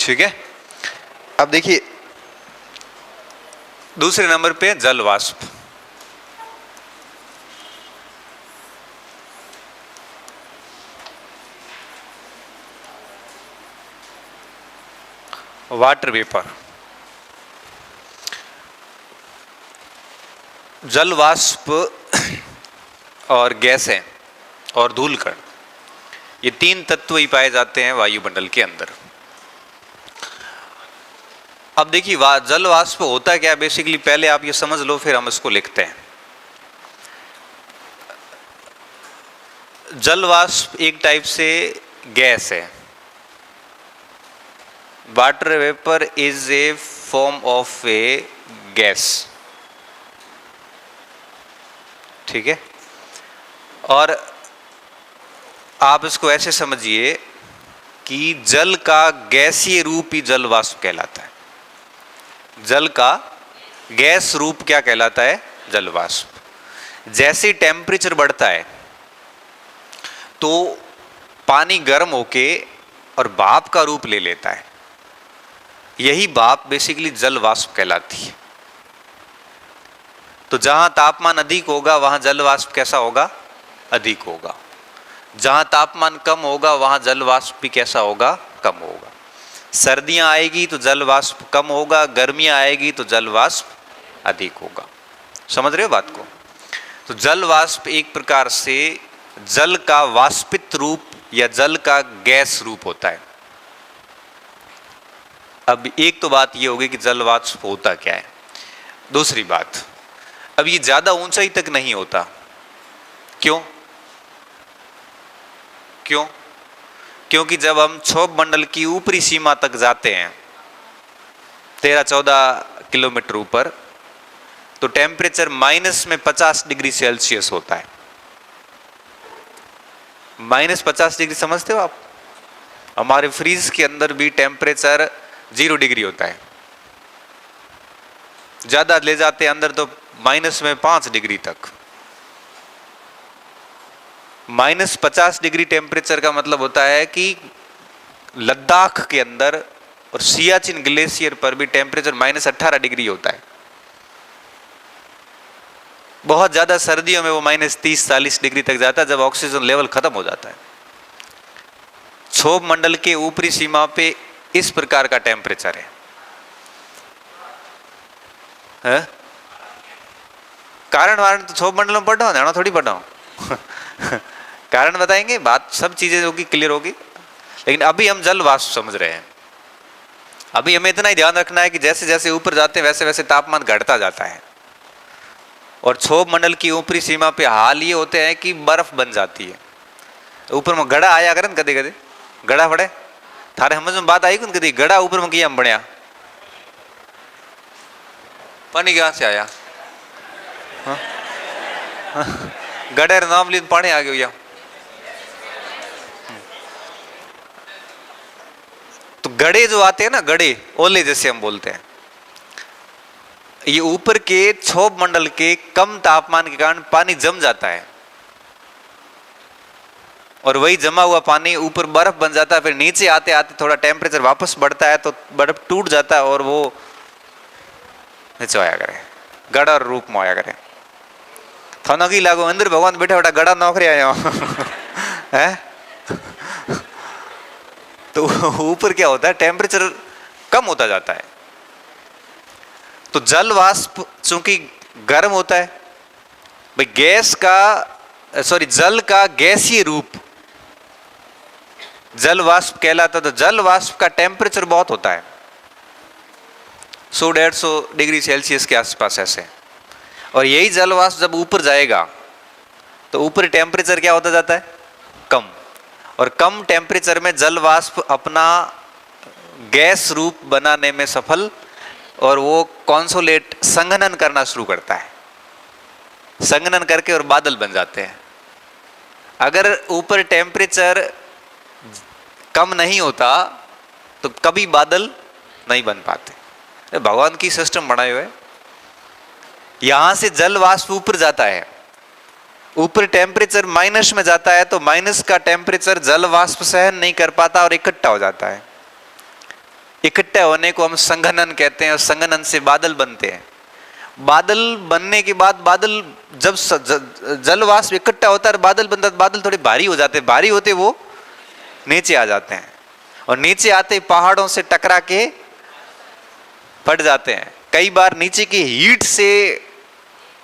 ठीक है। अब देखिए दूसरे नंबर पे जल वाष्प। Water vapour. जल वाष्प और गैसें और धूलकण, ये तीन तत्व ही पाए जाते हैं वायुमंडल के अंदर। अब देखिए जल वाष्प होता क्या है बेसिकली, पहले आप ये समझ लो फिर हम इसको लिखते हैं। जल वाष्प एक टाइप से गैस है। Water vapour is a form of A gas, ठीक है। और आप इसको ऐसे समझिए कि जल का गैसीय रूप ही जल वाष्प कहलाता है। जल का गैस रूप क्या कहलाता है? जल वाष्प। जैसे टेम्परेचर बढ़ता है तो पानी गर्म होके और भाप का रूप ले लेता है, यही भाप बेसिकली जल वाष्प कहलाती है। तो जहां तापमान अधिक होगा वहां जल वाष्प कैसा होगा? अधिक होगा। जहां तापमान कम होगा वहां जल वाष्प भी कैसा होगा? कम होगा। सर्दियां आएगी तो जल वाष्प कम होगा, गर्मियां आएगी तो जल वाष्प अधिक होगा। समझ रहे हो बात को? तो जल वाष्प एक प्रकार से जल का वाष्पित रूप या जल का गैस रूप होता है। अब एक तो बात यह होगी कि जल वाष्प होता क्या है। दूसरी बात, अब ये ज्यादा ऊंचाई तक नहीं होता। क्यों? क्यों? क्योंकि जब हम क्षोभ मंडल की ऊपरी सीमा तक जाते हैं 13-14 किलोमीटर ऊपर, तो टेम्परेचर माइनस में 50 डिग्री सेल्सियस होता है। माइनस 50 डिग्री समझते हो आप? हमारे फ्रीज के अंदर भी टेम्परेचर 0 डिग्री होता है। ज्यादा ले जाते हैं अंदर तो माइनस में 5 डिग्री तक। माइनस 50 डिग्री टेम्परेचर का मतलब होता है कि लद्दाख के अंदर और सियाचिन ग्लेशियर पर भी टेम्परेचर माइनस 18 डिग्री होता है। बहुत ज्यादा सर्दियों में वो माइनस 30-40 डिग्री तक जाता है जब ऑक्सीजन लेवल खत्म हो जाता है। क्षोभ मंडल के ऊपरी सीमा पे इस प्रकार का टेम्परेचर है? कारण वारण तो क्षोभ मंडल में पढ़ा हूं, जाना थोड़ी पढ़ा हूं। कारण बताएंगे, बात सब चीजें होगी, क्लियर होगी। लेकिन अभी हम जल वाष्प समझ रहे हैं। अभी हमें इतना ही ध्यान रखना है कि जैसे जैसे ऊपर जाते हैं वैसे वैसे तापमान घटता जाता है। और क्षोभ मंडल की ऊपरी सीमा पे हाल ये होते हैं कि बर्फ बन जाती है। ऊपर में गड़ा आया करे कदे कदे, गड़ा पड़े थारे समझ में बात आई कभी? गड़ा ऊपर में किया बनया, पानी कहां से आया? गड़े नाम ली पानी आ गया। तो गड़े जो आते हैं ना, गड़े ओले जैसे हम बोलते हैं, ये ऊपर के क्षोभ मंडल के कम तापमान के कारण पानी जम जाता है और वही जमा हुआ पानी ऊपर बर्फ बन जाता है। फिर नीचे आते आते थोड़ा टेम्परेचर वापस बढ़ता है तो बर्फ टूट जाता है और वो नीचे आया करे, गड़ा रूप में आया करे। थाना की लागो अंदर भगवान बैठा बैठा गड़ा नौकरी आया है। तो ऊपर क्या होता है? टेम्परेचर कम होता जाता है। तो जल वाष्प चूंकि गर्म होता है, भाई गैस का जल का गैसीय रूप जल वाष्प कहलाता। तो जल वाष्प का टेम्परेचर बहुत होता है, 100-150 डिग्री सेल्सियस के आसपास ऐसे। और यही जल वाष्प जब ऊपर जाएगा तो ऊपर टेम्परेचर क्या होता जाता है? कम। और कम टेम्परेचर में जल वाष्प अपना गैस रूप बनाने में सफल, और वो कॉन्सोलेट संघनन करना शुरू करता है। संघनन करके और बादल बन जाते हैं। अगर ऊपर टेम्परेचर कम नहीं होता तो कभी बादल नहीं बन पाते। भगवान की सिस्टम बनाए हुए। यहां से जल वाष्प ऊपर जाता है, ऊपर टेम्परेचर माइनस में जाता है तो माइनस का टेम्परेचर जल वाष्प सहन नहीं कर पाता और इकट्ठा हो जाता है। इकट्ठे होने को हम संघनन कहते हैं, और संघनन से बादल बनते हैं। बादल बनने के बाद बादल जब जल वाष्प इकट्ठा होता है बादल बनता है, बादल थोड़े भारी हो जाते हैं, भारी होते वो नीचे आ जाते हैं, और नीचे आते पहाड़ों से टकरा के फट जाते हैं। कई बार नीचे की हीट से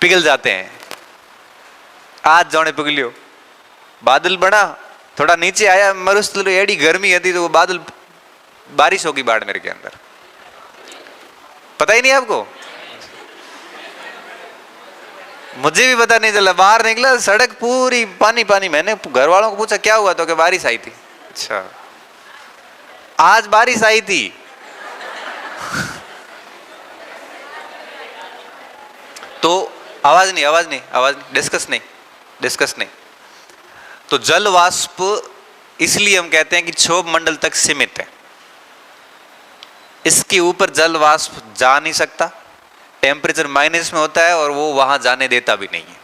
पिघल जाते हैं। आज जौने पिघलियो बादल बना, थोड़ा नीचे आया, मरुस्थल एडी गर्मी थी तो वो बादल बारिश होगी बाड़मेर के अंदर, पता ही नहीं आपको। मुझे भी पता नहीं चला, बाहर निकला सड़क पूरी पानी पानी। मैंने घर वालों को पूछा क्या हुआ, तो कि बारिश आई थी। अच्छा, आज बारिश आई थी। तो आवाज नहीं, डिस्कस नहीं। तो जल वाष्प इसलिए हम कहते हैं कि क्षोभ मंडल तक सीमित है, इसके ऊपर जल वाष्प जा नहीं सकता, टेम्परेचर माइनस में होता है और वो वहां जाने देता भी नहीं है।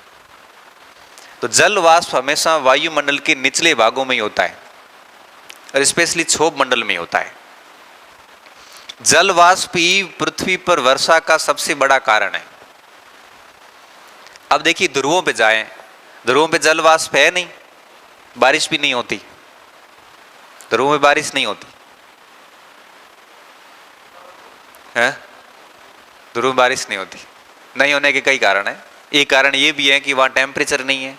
तो जल वाष्प हमेशा वायुमंडल के निचले भागों में ही होता है, और स्पेशली क्षोभ मंडल में ही होता है। जल वाष्प ही पृथ्वी पर वर्षा का सबसे बड़ा कारण है। अब देखिए ध्रुवों पे जाएं, ध्रुवों पे जल वाष्प है नहीं, बारिश भी नहीं होती, ध्रुवों में बारिश नहीं होती है, ध्रुव में बारिश नहीं होती। नहीं होने के कई कारण है। एक कारण ये भी है कि वहां टेम्परेचर नहीं है,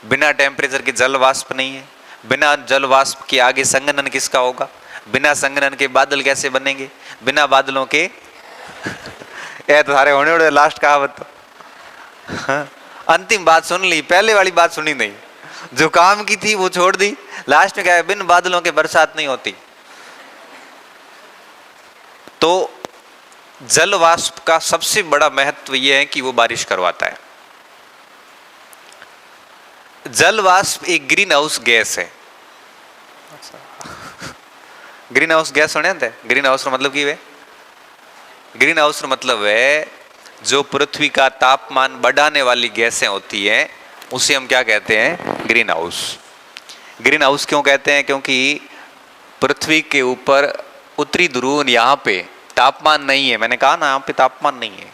बिना टेम्परेचर के जल वाष्प नहीं है, बिना जल वाष्प के आगे संघनन किसका होगा, बिना संघनन के बादल कैसे बनेंगे, बिना बादलों के ये तो सारे होने वाले लास्ट कहावत तो। अंतिम बात सुन ली, पहले वाली बात सुनी नहीं, जो काम की थी वो छोड़ दी। लास्ट में क्या है, बिन बादलों के बरसात नहीं होती। तो जल वाष्प का सबसे बड़ा महत्व यह है कि वो बारिश करवाता है। जल वाष्प एक ग्रीन हाउस गैस है। ग्रीन हाउस गैस सुने थे? ग्रीन हाउस का मतलब की वे, ग्रीन हाउस का मतलब है जो पृथ्वी का तापमान बढ़ाने वाली गैसें होती हैं, उसे हम क्या कहते हैं, ग्रीन हाउस। ग्रीन हाउस क्यों कहते हैं? क्योंकि पृथ्वी के ऊपर उत्तरी ध्रुव यहाँ पे तापमान नहीं है। मैंने कहा ना यहाँ पे तापमान नहीं है,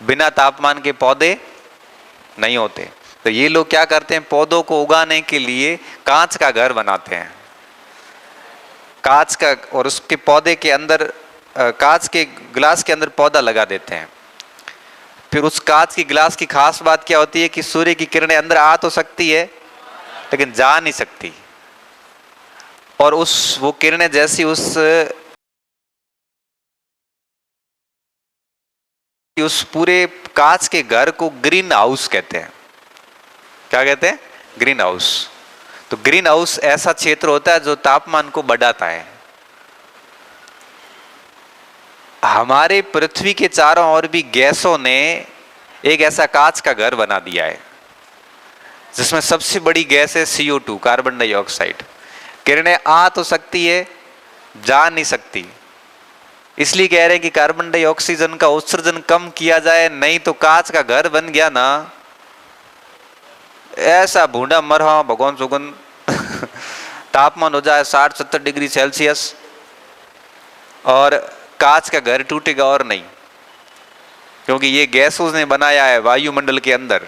बिना तापमान के पौधे नहीं होते। तो ये लोग क्या करते हैं, पौधों को उगाने के लिए कांच का घर बनाते हैं, कांच का, और उसके पौधे के अंदर कांच के गिलास के अंदर पौधा लगा देते हैं। फिर उस कांच की गिलास की खास बात क्या होती है कि सूर्य की किरणें अंदर आ तो सकती है लेकिन जा नहीं सकती, और वो किरणें जैसी उस पूरे कांच के घर को ग्रीन हाउस कहते हैं। क्या कहते हैं? Green house. तो ग्रीन हाउस ऐसा क्षेत्र होता है जो तापमान को बढ़ाता है। हमारे पृथ्वी के चारों ओर भी गैसों ने एक ऐसा कांच का घर बना दिया है, जिसमें सबसे बड़ी गैस है CO2, कार्बन डाइऑक्साइड। किरणें आ तो सकती है, जा नहीं सकती। इसलिए कह रहे हैं कि कार्बन डाइऑक्सीजन का उत्सर्जन कम किया जाए, नहीं तो कांच का घर बन गया ना, ऐसा भूडा मरहा भगवान सुगन तापमान हो जाए 60-70 डिग्री सेल्सियस, और कांच का घर टूटेगा और नहीं, क्योंकि ये गैसों ने बनाया है वायुमंडल के अंदर,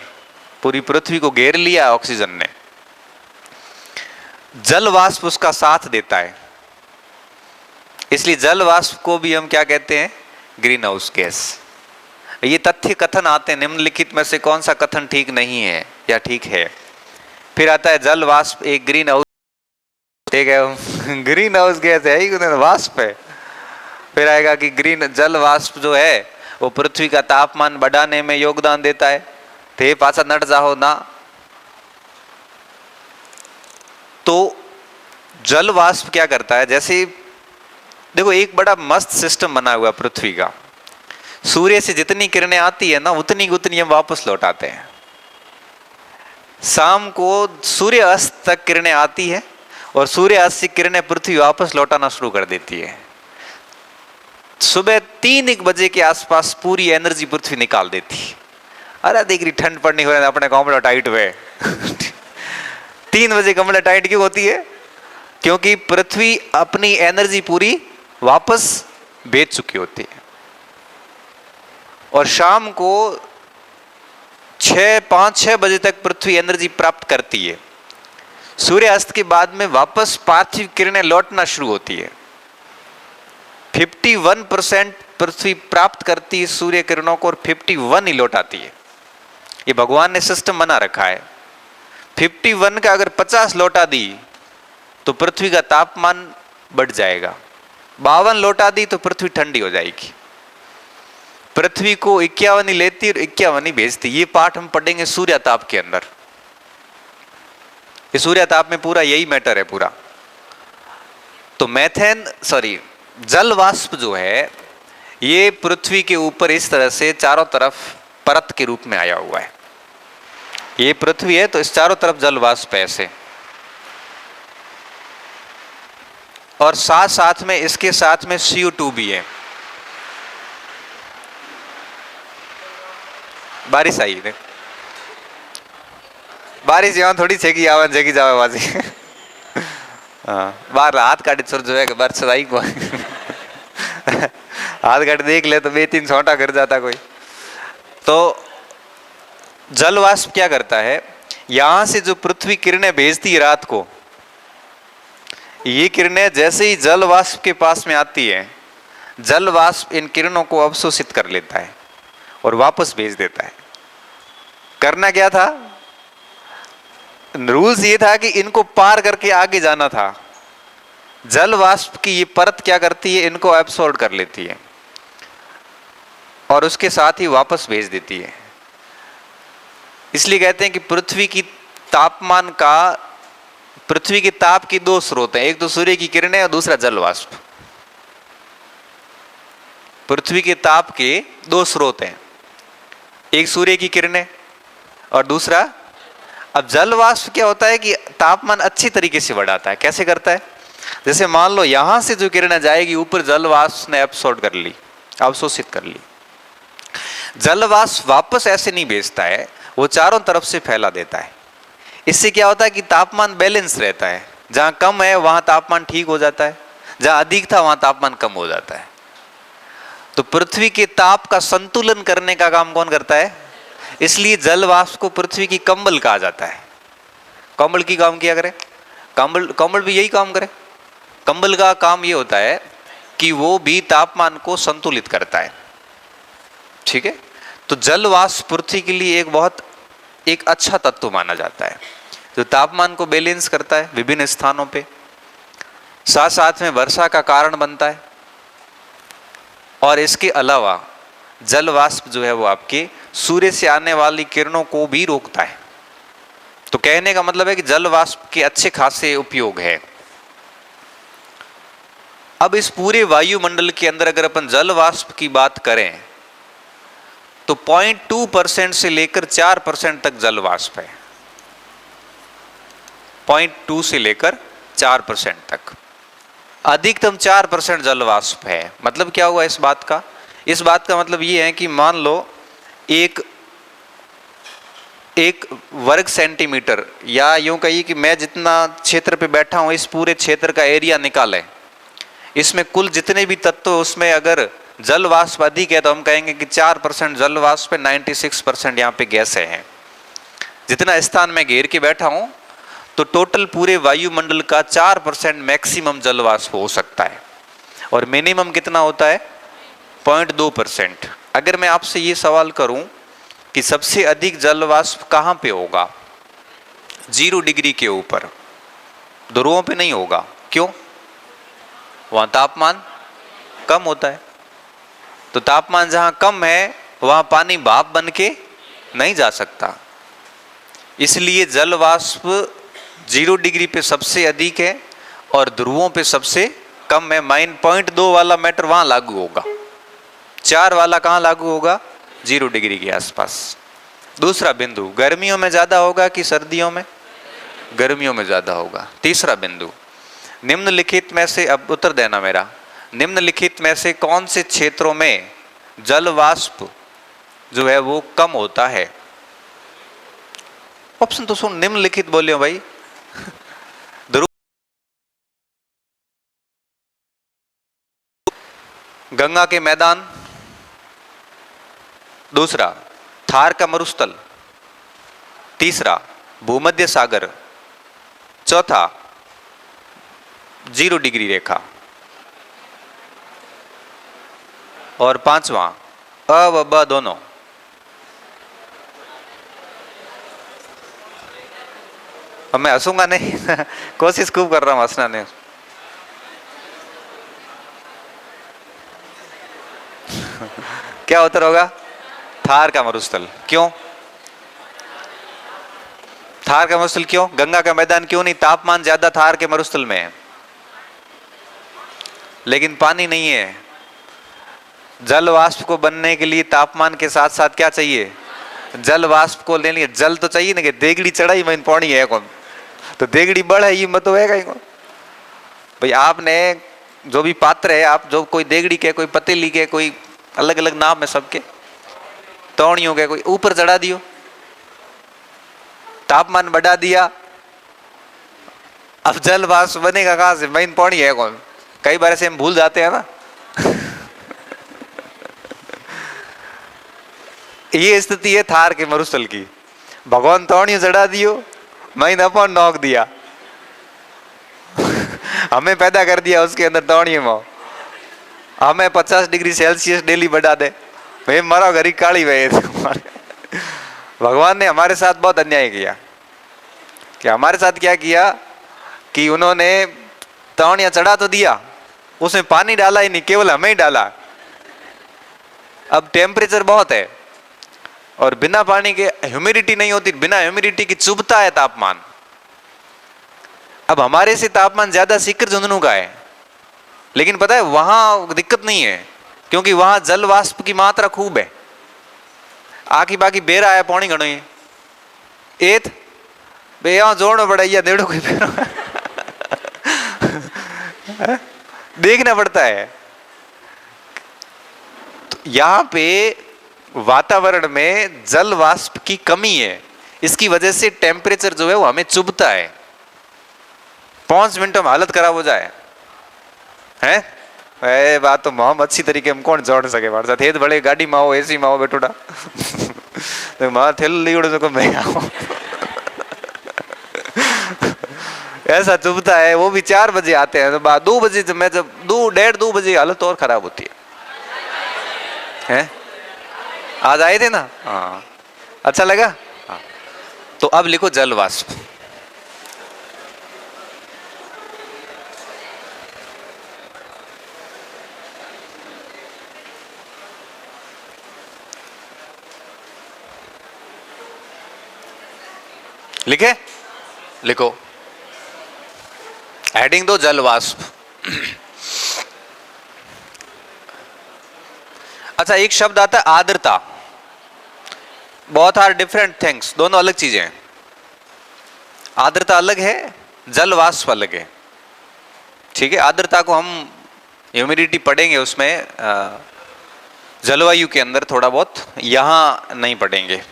पूरी पृथ्वी को घेर लिया ऑक्सीजन ने। जल वाष्प उसका साथ देता है, इसलिए जल वाष्प को भी हम क्या कहते हैं, ग्रीन हाउस गैस। ये तथ्य कथन आते हैं, निम्नलिखित में से कौन सा कथन ठीक नहीं है या ठीक है। फिर आता है जल वाष्प एक ग्रीन हाउस, ठीक है, ग्रीन हाउस गैस है ही, वाष्प है। फिर आएगा कि ग्रीन जल वाष्प जो है वो पृथ्वी का तापमान बढ़ाने में योगदान देता है। थे पासा नट जाओ ना। तो जल वाष्प क्या करता है, जैसे देखो एक बड़ा मस्त सिस्टम बना हुआ पृथ्वी का। सूर्य से जितनी किरणें आती है ना, उतनी उतनी हम वापस लौटाते हैं। शाम को सूर्य अस्त तक किरणें आती है, और सूर्य अस्त से किरणें पृथ्वी वापस लौटाना शुरू कर देती है। सुबह 3-1 बजे के आसपास पूरी एनर्जी पृथ्वी निकाल देती है। अरे देख रही ठंड पड़नी हो रही है, अपने कमरा टाइट हुए 3 बजे कमरा टाइट क्यों होती है? क्योंकि पृथ्वी अपनी एनर्जी पूरी वापस बेच चुकी होती है। और शाम को 5-6 बजे तक पृथ्वी एनर्जी प्राप्त करती है। सूर्यास्त के बाद में वापस पार्थिव किरणें लौटना शुरू होती है। 51% पृथ्वी प्राप्त करती है सूर्य किरणों को और 51 ही लौटाती है। ये भगवान ने सिस्टम बना रखा है। 51 का अगर 50 लौटा दी तो पृथ्वी का तापमान बढ़ जाएगा। 52 लौटा दी तो पृथ्वी ठंडी हो जाएगी। पृथ्वी को 51 ही लेती और 51 ही भेजती। ये पाठ हम पढ़ेंगे सूर्य ताप के अंदर। ये सूर्य ताप में पूरा यही मैटर है पूरा। तो जल वाष्प जो है ये पृथ्वी के ऊपर इस तरह से चारों तरफ परत के रूप में आया हुआ है। ये पृथ्वी है तो इस चारों तरफ जल वाष्प है ऐसे। और साथ साथ में इसके साथ में CO2 भी है। बारिश आई है, बारिश यहाँ थोड़ी छेगी आवन जगी जावे बाजी। हाँ बाहर हाथ काटे छोड़ जो है बरस आई को हाथ काट देख ले तो 2-3 छोटा कर जाता कोई। तो जल वाष्प क्या करता है, यहां से जो पृथ्वी किरणें भेजती है रात को, ये किरणें जैसे ही जल वाष्प के पास में आती है, जल वाष्प इन किरणों को अवशोषित कर लेता है और वापस भेज देता है। करना क्या था, रूल्स ये था कि इनको पार करके आगे जाना था। जल वाष्प की ये परत क्या करती है, इनको एब्सॉर्ब कर लेती है और उसके साथ ही वापस भेज देती है। इसलिए कहते हैं कि पृथ्वी के ताप की 2 स्रोत हैं, एक तो सूर्य की किरणें और दूसरा जल वाष्प। पृथ्वी के ताप के 2 स्रोत हैं, एक सूर्य की किरणें और दूसरा। अब जल वाष्प क्या होता है कि तापमान अच्छी तरीके से बढ़ाता है। कैसे करता है, जैसे मान लो यहां से जो किरणें जाएगी ऊपर, जल वाष्प ने एब्सॉर्ब कर ली, अवशोषित कर ली। जल वाष्प वापस ऐसे नहीं भेजता है, वो चारों तरफ से फैला देता है। इससे क्या होता है कि तापमान बैलेंस रहता है। जहां कम है वहां तापमान ठीक हो जाता है, जहां अधिक था वहां तापमान कम हो जाता है। तो पृथ्वी के ताप का संतुलन करने का काम कौन करता है, इसलिए जल वाष्प को पृथ्वी की कंबल कहा जाता है। कंबल की काम किया करे, कंबल भी यही काम करे। कंबल का काम ये होता है कि वो भी तापमान को संतुलित करता है। ठीक है, तो जल वाष्प पृथ्वी के लिए एक अच्छा तत्व माना जाता है जो तापमान को बैलेंस करता है विभिन्न स्थानों पे, साथ साथ में वर्षा का कारण बनता है। और इसके अलावा जल वाष्प जो है वो आपके सूर्य से आने वाली किरणों को भी रोकता है। तो कहने का मतलब है कि जल वाष्प के अच्छे खासे उपयोग है। अब इस पूरे वायुमंडल के अंदर अगर अपन जल वाष्प की बात करें तो 0.2% से लेकर 4% तक जल वाष्प है। 0.2 से लेकर 4% तक, अधिकतम 4% जल वाष्प है। मतलब क्या हुआ इस बात का, इस बात का मतलब ये है कि मान लो एक वर्ग सेंटीमीटर, या यूं कहिए कि मैं जितना क्षेत्र पे बैठा हूं इस पूरे क्षेत्र का एरिया निकालें, इसमें कुल जितने भी तत्व उसमें अगर जल वाष्प अधिक है तो हम कहेंगे कि 4% जल वाष्प है, 96% यहाँ पे गैसें हैं। जितना स्थान में घेर के बैठा हूं तो टोटल पूरे वायुमंडल का 4% मैक्सिमम जल वाष्प हो सकता है और मिनिमम कितना होता है 0.2%। अगर मैं आपसे ये सवाल करूं कि सबसे अधिक जल वाष्प कहां पे होगा, 0 डिग्री के ऊपर, ध्रुवों पे नहीं होगा। क्यों, वहां तापमान कम होता है। तो तापमान जहां कम है वहां पानी भाप बन के नहीं जा सकता, इसलिए जल वाष्प 0 डिग्री पे सबसे अधिक है और ध्रुवों पे सबसे कम है। 0.2 वाला मैटर वहां लागू होगा, 4 वाला कहां लागू होगा, 0 डिग्री के आसपास। दूसरा बिंदु, गर्मियों में ज्यादा होगा कि सर्दियों में, गर्मियों में ज्यादा होगा। तीसरा बिंदु, निम्नलिखित में से, अब उत्तर देना मेरा, निम्नलिखित में से कौन से क्षेत्रों में जल वाष्प जो है वो कम होता है। ऑप्शन तो सुन, निम्नलिखित बोलियो भाई। गंगा के मैदान, दूसरा थार का मरुस्थल, तीसरा भूमध्य सागर, चौथा 0 डिग्री रेखा, और पांचवा अ व ब दोनों। अब मैं हंसूंगा नहीं कोशिश खूब कर रहा हूं हंसना नहीं। क्या उत्तर होगा? थार का मरुस्थल। क्यों थार का मरुस्थल? क्यों? गंगा का मैदान क्यों नहीं? तापमान ज्यादा थार के मरुस्थल में है, लेकिन पानी नहीं है। जल वाष्प को बनने के लिए तापमान के साथ साथ क्या चाहिए? जल वाष्प को लेने जल तो चाहिए ना, कि देगड़ी चढ़ाई में पानी है कौन, तो देगड़ी बढ़ है, ये मत तो है कहीं को। भाई आपने जो भी पात्र है, आप जो कोई देगड़ी के, कोई पतीली के, कोई अलग अलग नाम है सबके, तौड़ियों के, कोई ऊपर चढ़ा दियो, तापमान बढ़ा दिया, अब जल वाष्प बनेगा कहां से? मेन पानी है कौन? कई बार ऐसे हम भूल जाते हैं ना ये स्थिति है थार के मरुस्थल की। भगवान तौड़ियों चढ़ा दियो, मैंने अपन नोक दिया हमें पैदा कर दिया उसके अंदर तौड़ियों में, हमें 50 डिग्री सेल्सियस डेली बढ़ा दे, भाई मारो घरी काली वे भगवान ने हमारे साथ बहुत अन्याय किया। कि हमारे साथ क्या किया कि उन्होंने तौड़ियां चढ़ा तो दिया, उसमें पानी डाला ही नहीं, केवल हमें ही डाला। अब टेम्परेचर बहुत है और बिना पानी के ह्यूमिडिटी नहीं होती, बिना ह्यूमिडिटी की चुभता है तापमान। अब हमारे से तापमान ज्यादा सीकर झुंझुनू का है, लेकिन पता है वहां दिक्कत नहीं है, क्योंकि वहां जल वाष्प की मात्रा खूब है। आकी बाकी बेरा है पौनी घणो एत बे यहाँ जोड़ना पड़ा देड़ो कोई देखना पड़ता है। तो यहां पे वातावरण में जल वाष्प की कमी है, इसकी वजह से टेम्परेचर जो है वो हमें चुभता है। 5 मिनटों में हालत खराब हो जाए है बात तो मोहम अच्छी तरीके हम कौन जोड़ सके हमारे साथ। बड़े गाड़ी में आओ, एसी में आओ बेटोड़ा तो मां थेल लीड़ो को मैं आओ ऐसा चुभता है। वो भी 4 बजे आते हैं, तो 2 बजे मैं जब 2 बजे हालत और खराब होती है। आज आए थे ना? हाँ, अच्छा लगा? हाँ। तो अब लिखो जल वाष्प। लिखे? लिखो, हेडिंग दो जल वाष्प। अच्छा, एक शब्द आता है आर्द्रता। बहुत आर डिफरेंट थिंग्स, दोनों अलग चीजें हैं। आर्द्रता अलग है, जल वाष्प अलग है। ठीक है, आर्द्रता को हम ह्यूमिडिटी पढ़ेंगे उसमें जलवायु के अंदर थोड़ा बहुत, यहां नहीं पढ़ेंगे।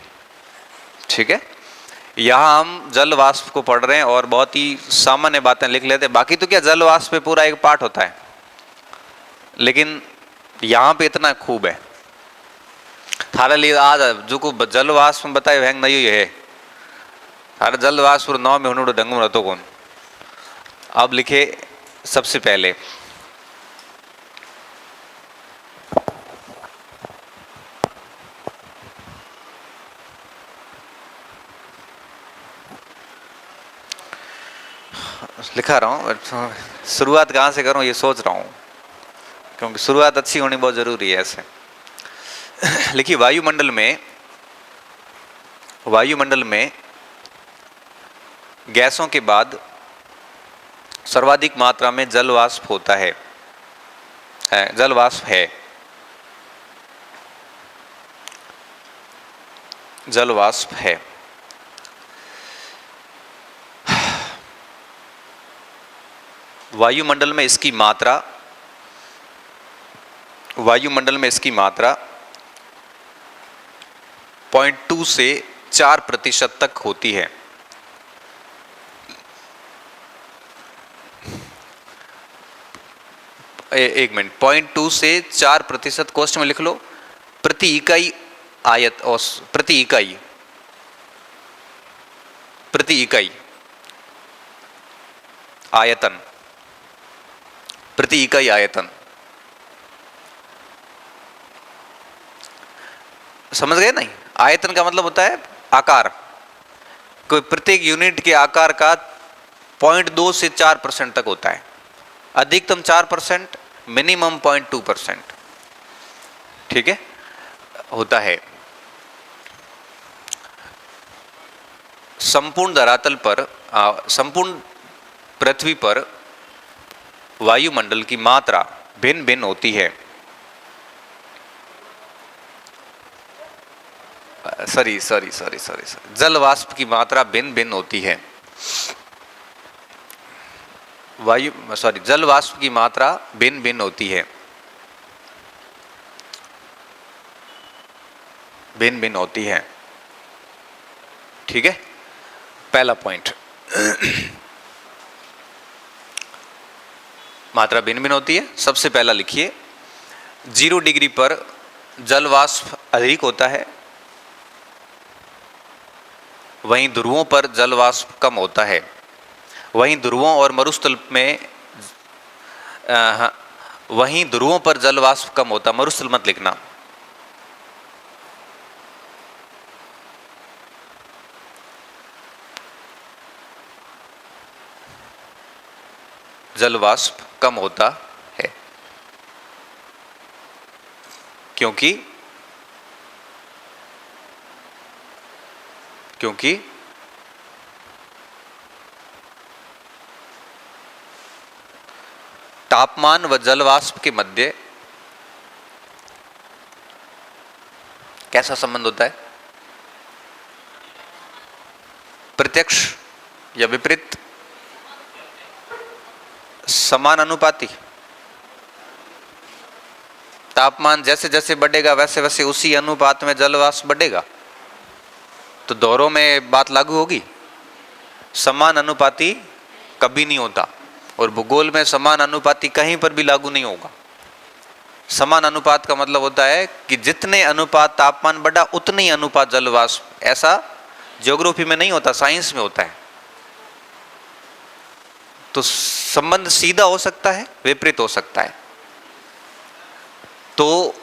ठीक है, यहां हम जल वाष्प को पढ़ रहे हैं और बहुत ही सामान्य बातें लिख लेते हैं। बाकी तो क्या जल वाष्प पे पूरा एक पाठ होता है, लेकिन यहां पे इतना खूब है। थारे लिए आज जो को जल वाष्प में बताए हैंग नहीं है, थारे जल वाष्प नौ में होने ढंग में रहतो कौन। अब लिखे सबसे पहले लिखा रहा हूं, शुरुआत कहां से करूं ये सोच रहा हूं, क्योंकि शुरुआत अच्छी होनी बहुत जरूरी है। ऐसे लिखिए, वायुमंडल में गैसों के बाद सर्वाधिक मात्रा में जल वाष्प होता है, जल वाष्प है। जल वाष्प है। वायुमंडल में इसकी मात्रा 0.2 से 4% तक होती है। एक मिनट, 0.2 से 4% कोष्ठ में लिख लो। प्रति इकाई आयत और प्रति इकाई आयतन, प्रति इकाई आयतन। समझ गए नहीं? आयतन का मतलब होता है आकार। कोई प्रत्येक यूनिट के आकार का 0.2 से 4% तक होता है। अधिकतम 4%, मिनिमम 0.2%, ठीक है, होता है। संपूर्ण धरातल पर, संपूर्ण पृथ्वी पर वायुमंडल की मात्रा भिन्न भिन्न होती है। सॉरी, जल वाष्प की मात्रा भिन्न भिन्न होती है। जल वाष्प की मात्रा भिन्न भिन्न होती है, भिन्न भिन्न होती है, ठीक है। पहला पॉइंट, मात्रा भिन्न भिन्न होती है। सबसे पहला लिखिए, 0 डिग्री पर जल वाष्प अधिक होता है, वहीं ध्रुवों पर जल वाष्प कम होता है। वहीं ध्रुवों और मरुस्थल में वहीं ध्रुवों पर जल वाष्प कम होता, मरुस्थल मत लिखना। जल वाष्प कम होता है क्योंकि तापमान व जल वाष्प के मध्य कैसा संबंध होता है? प्रत्यक्ष या विपरीत? समानुपाती। तापमान जैसे जैसे बढ़ेगा वैसे वैसे उसी अनुपात में जल वाष्प बढ़ेगा, तो दोहरों में बात लागू होगी। समान अनुपाती कभी नहीं होता, और भूगोल में समान अनुपाती कहीं पर भी लागू नहीं होगा। समान अनुपात का मतलब होता है कि जितने अनुपात तापमान बढ़ा उतने ही अनुपात जल वाष्प। ऐसा ज्योग्राफी में नहीं होता, साइंस में होता है। तो संबंध सीधा हो सकता है, विपरीत हो सकता है। तो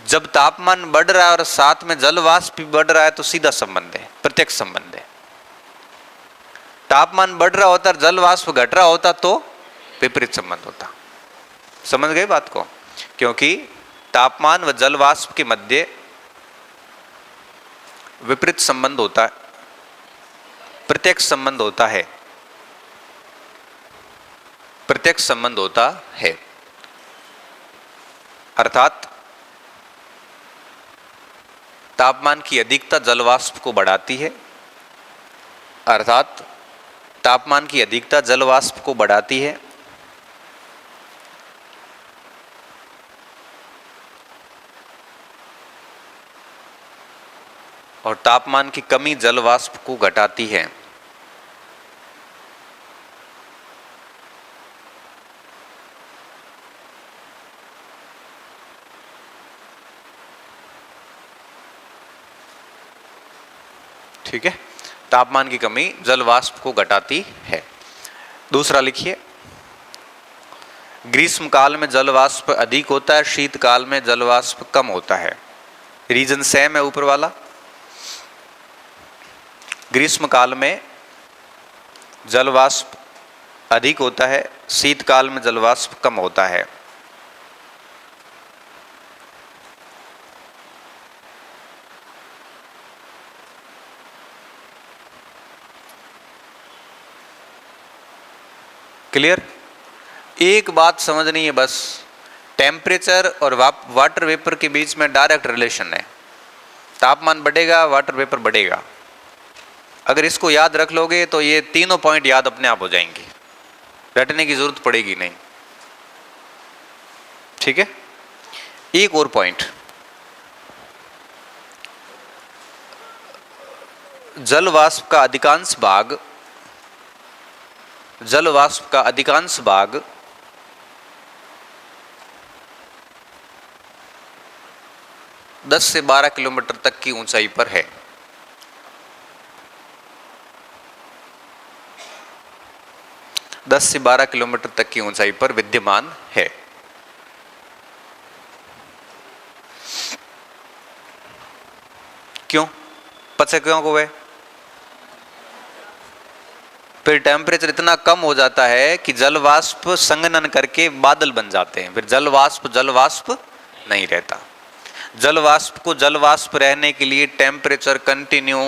जब तापमान बढ़ रहा है और साथ में जल वाष्प भी बढ़ रहा है तो सीधा संबंध है, प्रत्यक्ष संबंध है। तापमान बढ़ रहा होता और जल वाष्प घट रहा होता तो विपरीत संबंध होता। समझ गए बात को? क्योंकि तापमान व जल वाष्प के मध्य विपरीत संबंध होता है, प्रत्यक्ष संबंध होता है, प्रत्यक्ष संबंध होता है। अर्थात तापमान की अधिकता जल वाष्प को बढ़ाती है, अर्थात तापमान की अधिकता जल वाष्प को बढ़ाती है, और तापमान की कमी जल वाष्प को घटाती है। ठीक है, तापमान की कमी जल वाष्प को घटाती है। दूसरा लिखिए, ग्रीष्म काल में जल वाष्प अधिक होता है, शीतकाल में जल वाष्प कम होता है। रीजन सेम है ऊपर वाला। ग्रीष्म काल में जल वाष्प अधिक होता है, शीतकाल में जल वाष्प कम होता है। क्लियर? एक बात समझनी है बस, टेम्परेचर और वाटर वेपर के बीच में डायरेक्ट रिलेशन है। तापमान बढ़ेगा, वाटर वेपर बढ़ेगा। अगर इसको याद रख लोगे तो ये तीनों पॉइंट याद अपने आप हो जाएंगे, रटने की जरूरत पड़ेगी नहीं। ठीक है, एक और पॉइंट, जल वाष्प का अधिकांश भाग 10 से 12 किलोमीटर तक की ऊंचाई पर है। दस से 12 किलोमीटर तक की ऊंचाई पर विद्यमान है। क्यों? पता क्यों को है? फिर टेम्परेचर इतना कम हो जाता है कि जल वाष्प संघनन करके बादल बन जाते हैं। फिर जल वाष्प नहीं रहता। जल वाष्प को जल वाष्प रहने के लिए टेम्परेचर कंटिन्यू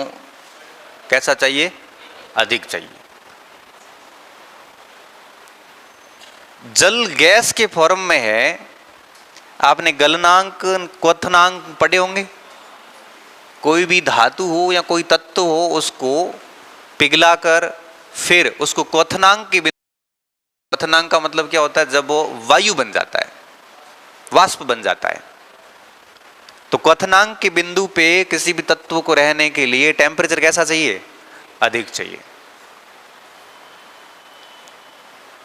कैसा चाहिए? अधिक चाहिए। जल गैस के फॉर्म में है। आपने गलनांक क्वथनांक पढ़े होंगे। कोई भी धातु हो या कोई तत्व हो, उसको पिघलाकर फिर उसको क्वथनांक की, क्वथनांक का मतलब क्या होता है? जब वो वायु बन जाता है, वाष्प बन जाता है। तो क्वथनांक के बिंदु पे किसी भी तत्व को रहने के लिए टेम्परेचर कैसा चाहिए? अधिक चाहिए।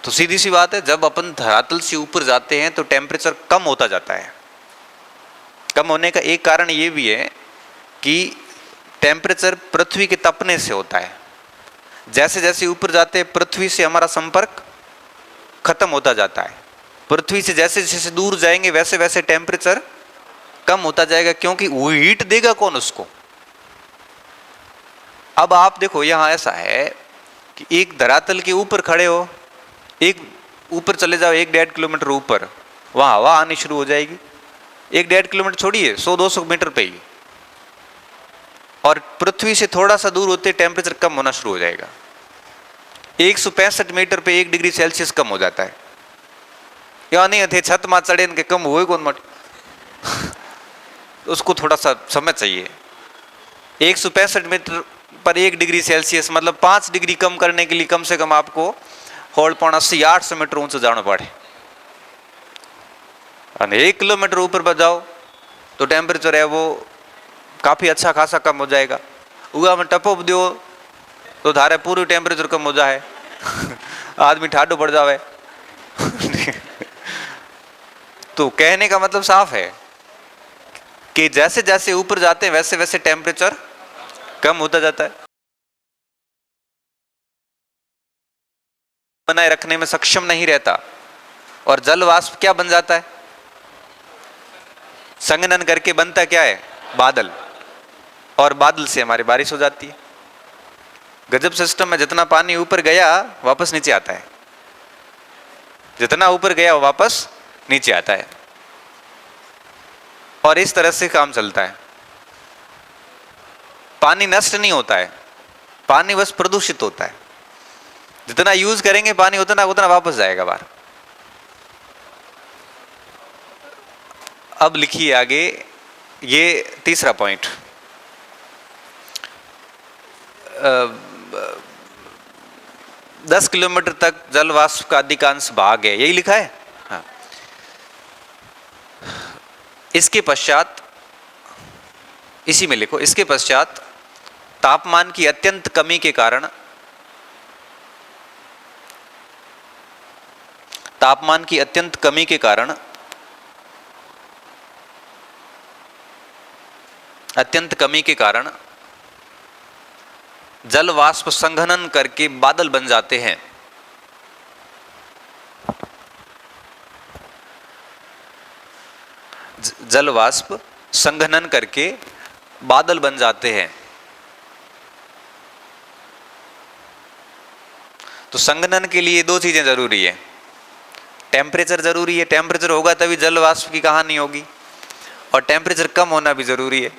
तो सीधी सी बात है, जब अपन धरातल से ऊपर जाते हैं तो टेम्परेचर कम होता जाता है। कम होने का एक कारण ये भी है कि टेम्परेचर पृथ्वी के तपने से होता है। जैसे जैसे ऊपर जाते हैं पृथ्वी से हमारा संपर्क खत्म होता जाता है। पृथ्वी से जैसे जैसे दूर जाएंगे वैसे वैसे टेम्परेचर कम होता जाएगा, क्योंकि वो हीट देगा कौन उसको? अब आप देखो, यहां ऐसा है कि एक धरातल के ऊपर खड़े हो, एक ऊपर चले जाओ 1-1.5 किलोमीटर ऊपर, वहां हवा आनी शुरू हो जाएगी। 1-1.5 किलोमीटर छोड़िए, 100-200 मीटर पे ही, और पृथ्वी से थोड़ा सा दूर होते टेम्परेचर कम होना शुरू हो जाएगा। 165 मीटर पे 1 डिग्री सेल्सियस कम हो जाता है। या नहीं थे छत मा चढ़े के कम हुए कौन मट उसको थोड़ा सा समय चाहिए। 165 मीटर पर 1 डिग्री सेल्सियस मतलब 5 डिग्री कम करने के लिए कम से कम आपको होल 80-800 मीटर ऊंचे जाना पड़े। 1 किलोमीटर ऊपर पर जाओ तो टेम्परेचर है वो काफी अच्छा खासा कम हो जाएगा। उगा में टपो दो तो धारे पूरी टेम्परेचर कम हो जाए आदमी ठाडो पड़ जावे तो कहने का मतलब साफ है कि जैसे जैसे ऊपर जाते हैं वैसे वैसे टेम्परेचर कम होता जाता है। बनाए रखने में सक्षम नहीं रहता और जल वाष्प क्या बन जाता है? संघनन करके बनता क्या है? बादल। और बादल से हमारी बारिश हो जाती है। गजब सिस्टम में, जितना पानी ऊपर गया वापस नीचे आता है, जितना ऊपर गया वो वापस नीचे आता है, और इस तरह से काम चलता है। पानी नष्ट नहीं होता है, पानी बस प्रदूषित होता है। जितना यूज करेंगे पानी उतना उतना वापस जाएगा बाहर। अब लिखिए आगे, ये तीसरा पॉइंट, 10 किलोमीटर तक जल वाष्प का अधिकांश भाग है, यही लिखा है। हाँ। इसके पश्चात, इसी में लिखो, इसके पश्चात तापमान की अत्यंत कमी के कारण, तापमान की अत्यंत कमी के कारण, अत्यंत कमी के कारण जल वाष्प संघनन करके बादल बन जाते हैं। जल वाष्प संघनन करके बादल बन जाते हैं। तो संघनन के लिए दो चीजें जरूरी है, टेम्परेचर जरूरी है, टेम्परेचर होगा तभी जल वाष्प की कहानी होगी, और टेम्परेचर कम होना भी जरूरी है।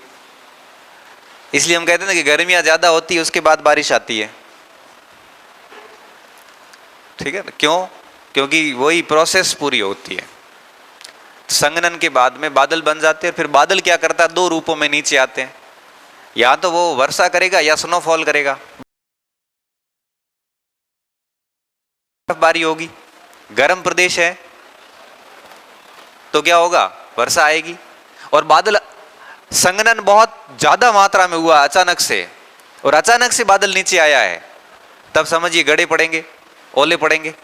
इसलिए हम कहते हैं कि गर्मियां ज्यादा होती है उसके बाद बारिश आती है, ठीक है ना? क्यों? क्योंकि वही प्रोसेस पूरी होती है। संघनन के बाद में बादल बन जाते हैं। फिर बादल क्या करता है? दो रूपों में नीचे आते हैं, या तो वो वर्षा करेगा या स्नोफॉल करेगा, बर्फबारी होगी। गर्म प्रदेश है तो क्या होगा? वर्षा आएगी। और बादल, संघनन बहुत ज्यादा मात्रा में हुआ अचानक से, और अचानक से बादल नीचे आया है, तब समझिए गड़े पड़ेंगे, ओले पड़ेंगे।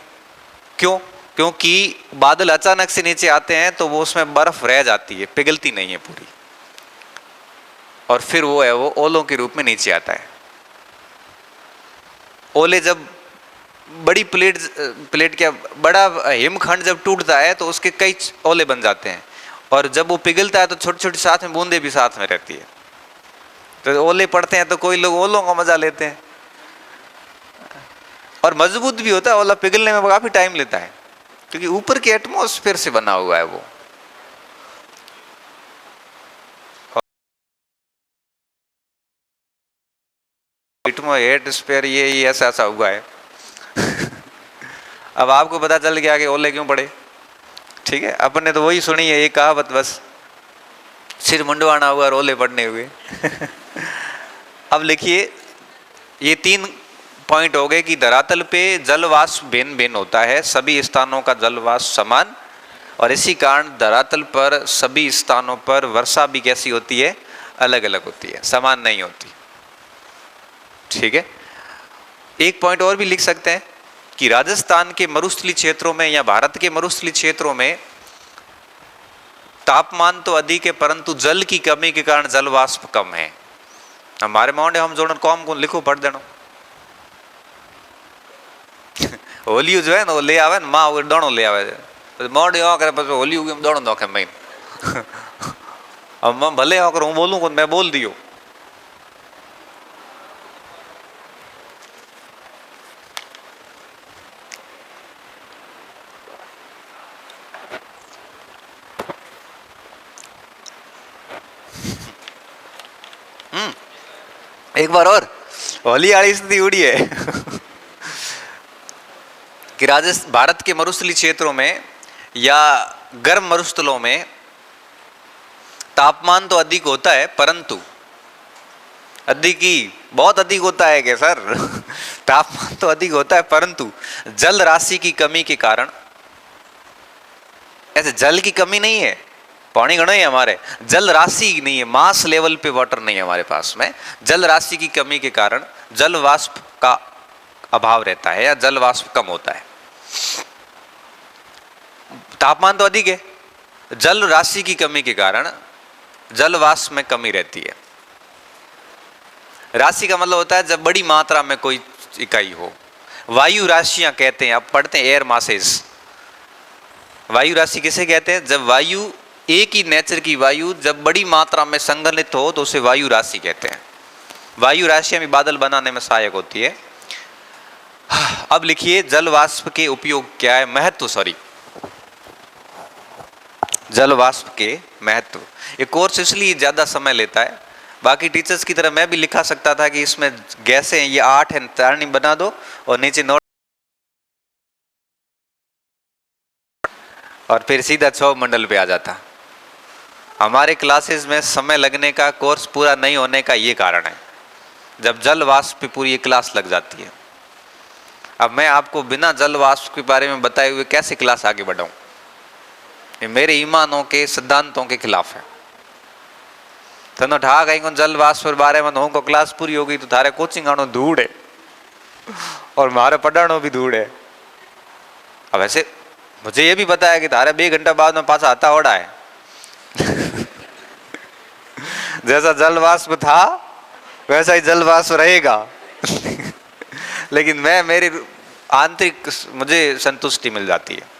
क्यों? क्योंकि बादल अचानक से नीचे आते हैं तो वो उसमें बर्फ रह जाती है, पिघलती नहीं है पूरी। और फिर वो है वो ओलों के रूप में नीचे आता है। ओले जब बड़ी प्लेट क्या बड़ा हिमखंड जब टूटता है तो उसके कई ओले बन जाते हैं, और जब वो पिघलता है तो छोटी छोटी साथ में बूंदे भी साथ में रहती है। तो ओले पड़ते हैं तो कोई लोग ओलों का मजा लेते हैं, और मजबूत भी होता है ओला, पिघलने में काफी टाइम लेता है क्योंकि ऊपर के एटमॉस्फेयर से बना हुआ है वो। एटमॉस्फेयर ये ऐसा ऐसा हुआ है। अब आपको पता चल गया कि ओले क्यों पड़े। ठीक है, अपन ने तो वही सुनी है ये कहावत, बस सिर मुंडवाना हुआ और ओले पड़ने हुए। अब लिखिए, ये 3 पॉइंट हो गए कि धरातल पे जलवाष्प भिन्न भिन्न होता है, सभी स्थानों का जलवाष्प समान, और इसी कारण धरातल पर सभी स्थानों पर वर्षा भी कैसी होती है, अलग अलग होती है, समान नहीं होती। ठीक है, एक पॉइंट और भी लिख सकते हैं कि राजस्थान के मरुस्थलीय क्षेत्रों में या भारत के मरुस्थलीय क्षेत्रों में तापमान तो अधिक है परंतु जल की कमी के कारण जलवाष्प कम है। हमारे माउंट हम जोड़न कॉम को लिखो पढ़ देना। होली जो है ना वो ले आवे ना माँ, वो दोनों ले आवे माउंट यहाँ करे बस होली उगी दोनों दोखे मैं। अब मैं भले यहाँ करूँ बोलूँ को मैं बोल दियो। एक बार और होली वाली स्थिति उड़ी है कि राजस्थान भारत के मरुस्थलीय क्षेत्रों में या गर्म मरुस्थलों में तापमान तो अधिक होता है परंतु अधिक ही बहुत अधिक होता है क्या सर? तापमान तो अधिक होता है परंतु जल राशि की कमी के कारण, ऐसे जल की कमी नहीं है, पानी घना ही हमारे, जल राशि नहीं है, मास लेवल पे वाटर नहीं है हमारे पास में, जल राशि की कमी के कारण जल वाष्प का अभाव रहता है या जल वाष्प कम होता है। तापमान तो अधिक है, जल राशि की कमी के कारण जल वाष्प में कमी रहती है। राशि का मतलब होता है जब बड़ी मात्रा में कोई इकाई हो। वायु राशियां कहते हैं, आप पढ़ते हैं एयर मासेस। वायु राशि किसे कहते हैं? जब वायु एक ही नेचर की वायु जब बड़ी मात्रा में संघनित हो तो उसे वायु राशि कहते हैं। वायु राशियां भी बादल बनाने में सहायक होती है। अब लिखिए जल वाष्प के उपयोग क्या है, महत्व, सॉरी जल वाष्प के महत्व। ये कोर्स इसलिए ज्यादा समय लेता है, बाकी टीचर्स की तरह मैं भी लिखा सकता था कि इसमें गैसें ये 8 है, सारणी बना दो और नीचे नोट और फिर सीधा 6 मंडल पे आ जाता। हमारे क्लासेस में समय लगने का, कोर्स पूरा नहीं होने का ये कारण है, जब जल वाष्प पे पूरी ये क्लास लग जाती है। अब मैं आपको बिना जल वाष्प के बारे में बताए हुए कैसे क्लास आगे बढ़ाऊं? ये मेरे ईमानों के सिद्धांतों के खिलाफ है। तो ठा कहीं जल वाष्प के बारे में तो क्लास पूरी हो गई तो थारे कोचिंग आनो धूड़ है और मारे पढ़ानो भी धूड़ है। अब ऐसे मुझे ये भी पता है कि थारे 2 घंटा बाद में पास आता ओड़ा है। जैसा जल वाष्प था वैसा ही जल वाष्प रहेगा। लेकिन मैं मेरी आंतरिक मुझे संतुष्टि मिल जाती है।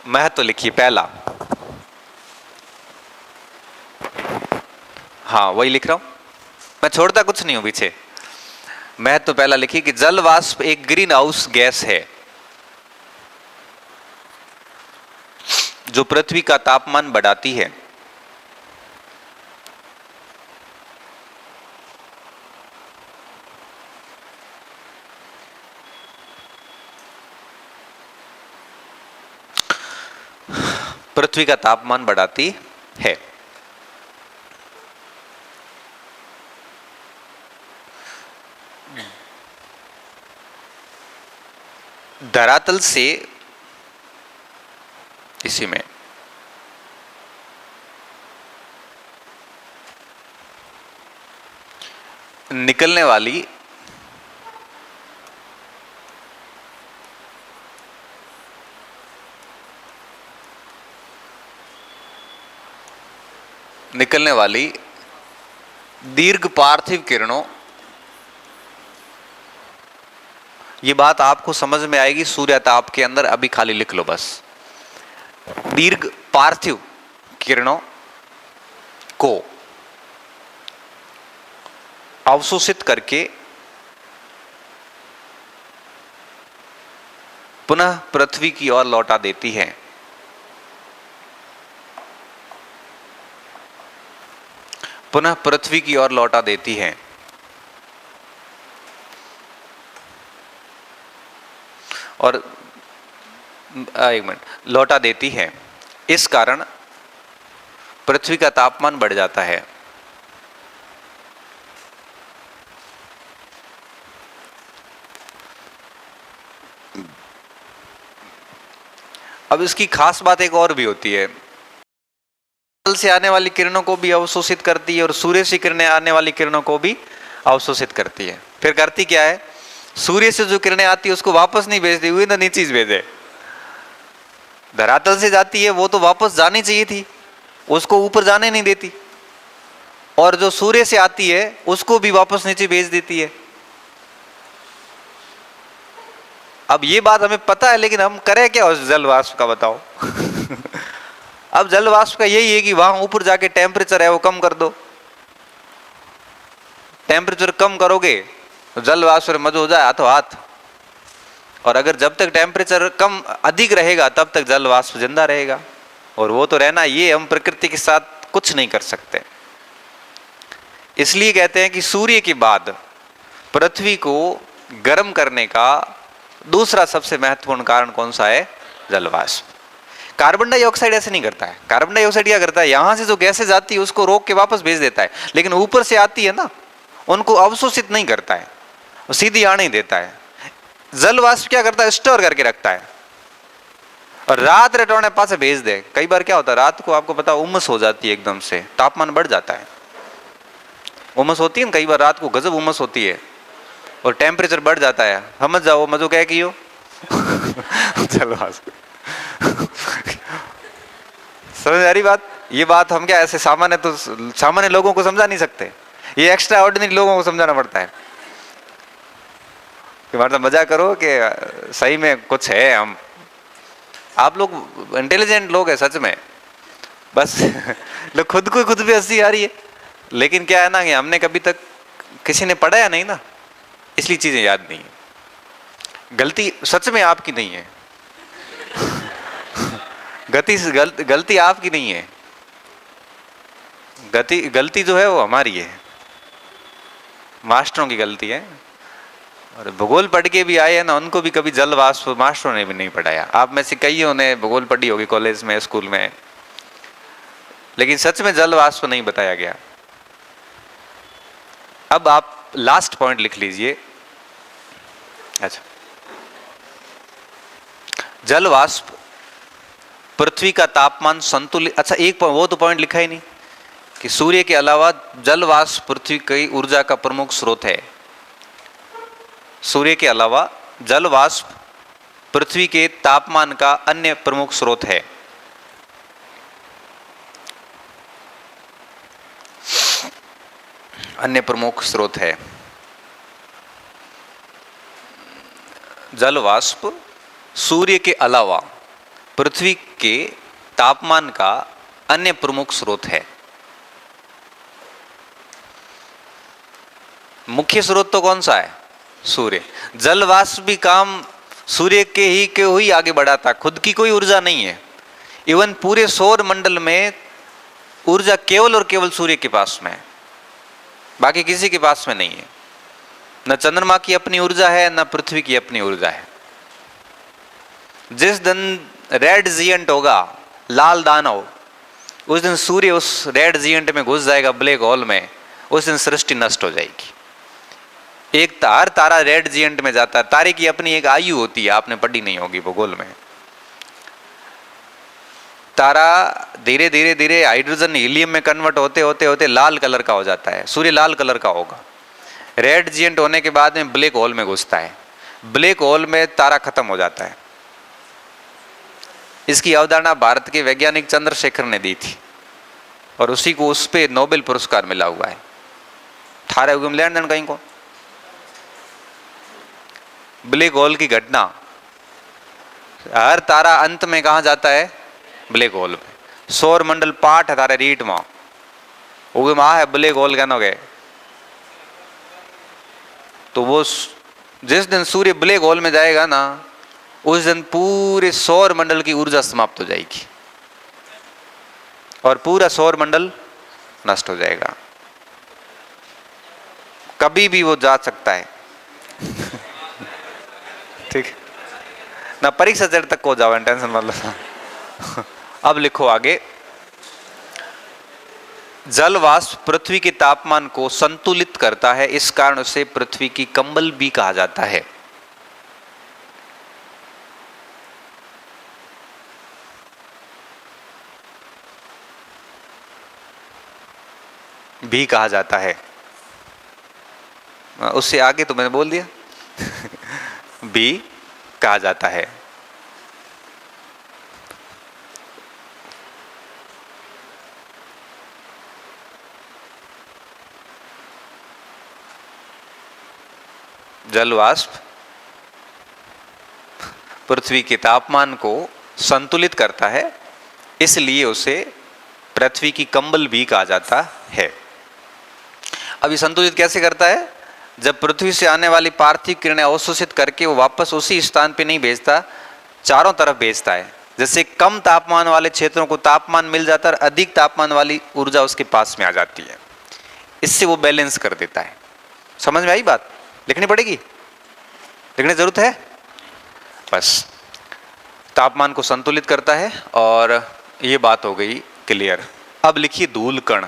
महत्व लिखिए पहला, हाँ वही लिख रहा हूं, मैं छोड़ता कुछ नहीं हूं पीछे। महत्व पहला लिखिए कि जल वाष्प एक ग्रीन हाउस गैस है जो पृथ्वी का तापमान बढ़ाती है। पृथ्वी का तापमान बढ़ाती है। धरातल से इसी में निकलने वाली दीर्घ पार्थिव किरणों, ये बात आपको समझ में आएगी सूर्यताप के अंदर, अभी खाली लिख लो बस। दीर्घ पार्थिव किरणों को अवशोषित करके पुनः पृथ्वी की ओर लौटा देती है। पुनः पृथ्वी की ओर लौटा देती है। और एक मिनट, लौटा देती है। इस कारण पृथ्वी का तापमान बढ़ जाता है। अब इसकी खास बात एक और भी होती है, जल से आने वाली किरणों को भी अवशोषित करती है और सूर्य से किरणें आने वाली किरणों को भी अवशोषित करती है। फिर करती क्या है, सूर्य से जो किरणें आती है उसको वापस नहीं भेजती, हुई ना नीचे भेजे। धरातल से जाती है वो तो वापस जानी चाहिए थी, उसको ऊपर जाने नहीं देती। और जो सूर्य से आती है उसको भी वापस नीचे भेज देती है। अब ये बात हमें पता है, लेकिन हम करें क्या उस जल वाष्प का, बताओ। अब जल वाष्प का यही है कि वहां ऊपर जाके टेम्परेचर है वो कम कर दो। टेम्परेचर कम करोगे तो जल वाष्प में मजा हो जाए हाथों हाथ। और अगर जब तक टेम्परेचर कम अधिक रहेगा तब तक जल वाष्प जिंदा रहेगा। और वो तो रहना, ये हम प्रकृति के साथ कुछ नहीं कर सकते। इसलिए कहते हैं कि सूर्य के बाद पृथ्वी को गर्म करने का दूसरा सबसे महत्वपूर्ण कारण कौन सा है, जल वाष्प। कार्बन डाइऑक्साइड ऐसे नहीं करता है। कार्बन डाइऑक्साइड क्या करता है, यहां से जो गैसें आती है उसको रोक के वापस भेज देता है, लेकिन ऊपर से आती है ना, उनको अवशोषित नहीं करता है, सीधी आने ही देता है। जल वाष्प क्या करता है, स्टोर करके रखता है और रात रटौने पास भेज दे। कई बार क्या होता है, रात को आपको पता उमस हो जाती है, एकदम से तापमान बढ़ जाता है, उमस होती है ना, कई बार रात को गजब उमस होती है और टेम्परेचर बढ़ जाता है। समझ जाओ मजो क्या कियो। जल वाष्प। समझ आ रही बात। ये बात हम क्या ऐसे सामान्य लोगों को समझा नहीं सकते, ये एक्स्ट्रा ऑर्डिनरी लोगों को समझाना पड़ता है। मतलब मजा करो कि सही में कुछ है। हम आप लोग इंटेलिजेंट लोग हैं सच में, बस लोग खुद को खुद भी हंसी आ रही है। लेकिन क्या है ना कि हमने कभी तक किसी ने पढ़ाया नहीं ना, इसलिए चीजें याद नहीं है। गलती सच में आपकी नहीं है। गलती आपकी नहीं है, गलती जो है वो हमारी है, मास्टरों की गलती है। और भूगोल पढ़ के भी आए हैं ना, उनको भी कभी जल वाष्प मास्टरों ने भी नहीं पढ़ाया। आप में से कईयों ने भूगोल पढ़ी होगी कॉलेज में, स्कूल में, लेकिन सच में जल वाष्प नहीं बताया गया। अब आप लास्ट पॉइंट लिख लीजिए। अच्छा, जल वाष्प पृथ्वी का तापमान संतुलित। अच्छा, एक वो तो पॉइंट लिखा ही नहीं कि सूर्य के अलावा जल वाष्प पृथ्वी की ऊर्जा का प्रमुख स्रोत है। सूर्य के अलावा जल वाष्प पृथ्वी के तापमान का अन्य प्रमुख स्रोत है। अन्य प्रमुख स्रोत है। जल वाष्प सूर्य के अलावा पृथ्वी के तापमान का अन्य प्रमुख स्रोत है। मुख्य स्रोत तो कौन सा है, सूर्य। जल वाष्प भी काम सूर्य के ही आगे बढ़ाता, खुद की कोई ऊर्जा नहीं है। इवन पूरे सौर मंडल में ऊर्जा केवल और केवल सूर्य के पास में है, बाकी किसी के पास में नहीं है। न चंद्रमा की अपनी ऊर्जा है, न पृथ्वी की अपनी ऊर्जा है। जिस दिन रेड जिएंट होगा, लाल दानव, उस दिन सूर्य उस रेड जिएंट में घुस जाएगा, ब्लैक होल में। उस दिन सृष्टि नष्ट हो जाएगी। एक हर तारा रेड जिएंट में जाता है। तारे की अपनी एक आयु होती है, आपने पढ़ी नहीं होगी भूगोल में। तारा धीरे धीरे धीरे हाइड्रोजन हीलियम में कन्वर्ट होते होते होते लाल कलर का हो जाता है। सूर्य लाल कलर का होगा। रेड जिएंट होने के बाद में ब्लैक होल में घुसता है। ब्लैक होल में तारा खत्म हो जाता है। इसकी अवधारणा भारत के वैज्ञानिक चंद्रशेखर ने दी थी और उसी को उस पे नोबेल पुरस्कार मिला हुआ है। थारे हुए में लेन देन कहीं को। ब्लैक होल की घटना, हर तारा अंत में कहा जाता है? ब्लैक होल में। सौर मंडल पाठ है तारे रीट में, वो माँ है ब्लैक होल कहना गए। तो वो जिस दिन सूर्य ब्लैक होल में जाएगा ना, उस दिन पूरे सौर मंडल की ऊर्जा समाप्त हो जाएगी और पूरा सौर मंडल नष्ट हो जाएगा। कभी भी वो जा सकता है। ठीक ना, परीक्षा चरण तक हो जाओ, टेंशन मत लो। अब लिखो आगे, जल वाष्प पृथ्वी के तापमान को संतुलित करता है, इस कारण उसे पृथ्वी की कंबल भी कहा जाता है। भी कहा जाता है, उससे आगे तो मैंने बोल दिया। भी कहा जाता है। जल वाष्प पृथ्वी के तापमान को संतुलित करता है, इसलिए उसे पृथ्वी की कंबल भी कहा जाता है। अभी संतुलित कैसे करता है? जब पृथ्वी से आने वाली पार्थिव किरणें अवशोषित करके वो वापस उसी स्थान पे नहीं भेजता, चारों तरफ भेजता है। जैसे कम तापमान वाले क्षेत्रों को तापमान मिल जाता है और अधिक तापमान वाली ऊर्जा उसके पास में आ जाती है। इससे वो बैलेंस कर देता है। समझ में आई बात? लिखनी पड़ेगी, लिखने की जरूरत है। बस तापमान को संतुलित करता है और ये बात हो गई क्लियर। अब लिखिए धूल कण।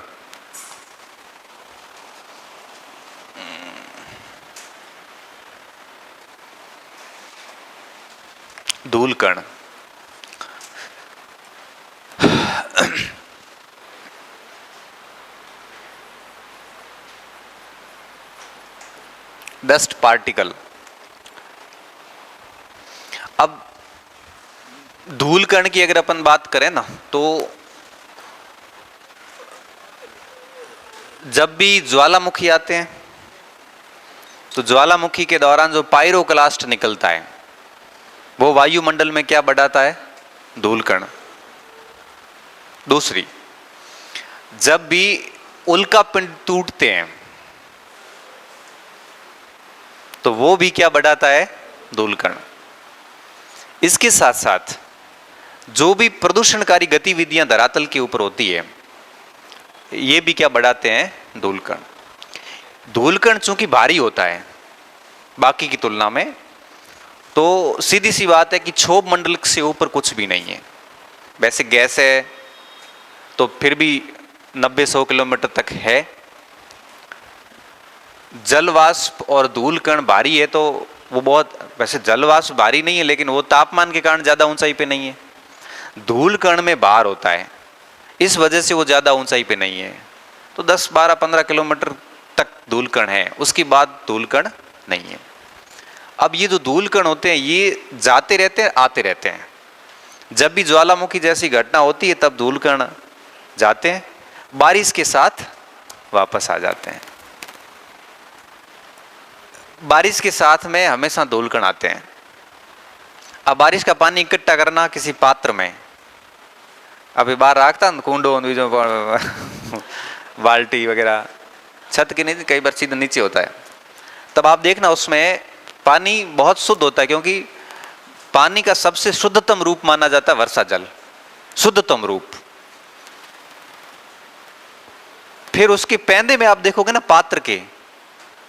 धूल कण डस्ट पार्टिकल। अब धूल कण की अगर अपन बात करें ना, तो जब भी ज्वालामुखी आते हैं तो ज्वालामुखी के दौरान जो पायरोक्लास्ट निकलता है वो वायुमंडल में क्या बढ़ाता है? धूल कण। दूसरी, जब भी उल्का पिंड टूटते हैं तो वो भी क्या बढ़ाता है? धूल कण। इसके साथ साथ जो भी प्रदूषणकारी गतिविधियां धरातल के ऊपर होती है, ये भी क्या बढ़ाते हैं? धूल कण। धूल कण चूंकि भारी होता है बाकी की तुलना में, तो सीधी सी बात है कि क्षोभ मंडल से ऊपर कुछ भी नहीं है। वैसे गैस है तो फिर भी 90-100 किलोमीटर तक है। जल वाष्प और धूल कण भारी है तो वो बहुत, वैसे जल वाष्प भारी नहीं है लेकिन वो तापमान के कारण ज्यादा ऊंचाई पे नहीं है। धूल कण में भार होता है, इस वजह से वो ज्यादा ऊंचाई पे नहीं है। तो 10, 12, 15 किलोमीटर तक धूल कण है, उसके बाद धूल कण नहीं है। अब ये जो धूल कण होते हैं ये जाते रहते हैं, आते रहते हैं। जब भी ज्वालामुखी जैसी घटना होती है तब धूल कण जाते हैं, बारिश के साथ वापस आ जाते हैं। बारिश के साथ में हमेशा धूल कण आते हैं। अब बारिश का पानी इकट्ठा करना किसी पात्र में, अभी बाहर रखता ना कुंडो बाल्टी वगैरह, छत के नीचे, कई बार सीधे नीचे होता है, तब आप देखना उसमें पानी बहुत शुद्ध होता है, क्योंकि पानी का सबसे शुद्धतम रूप माना जाता है वर्षा जल, शुद्धतम रूप। फिर उसके पैंदे में आप देखोगे ना पात्र के,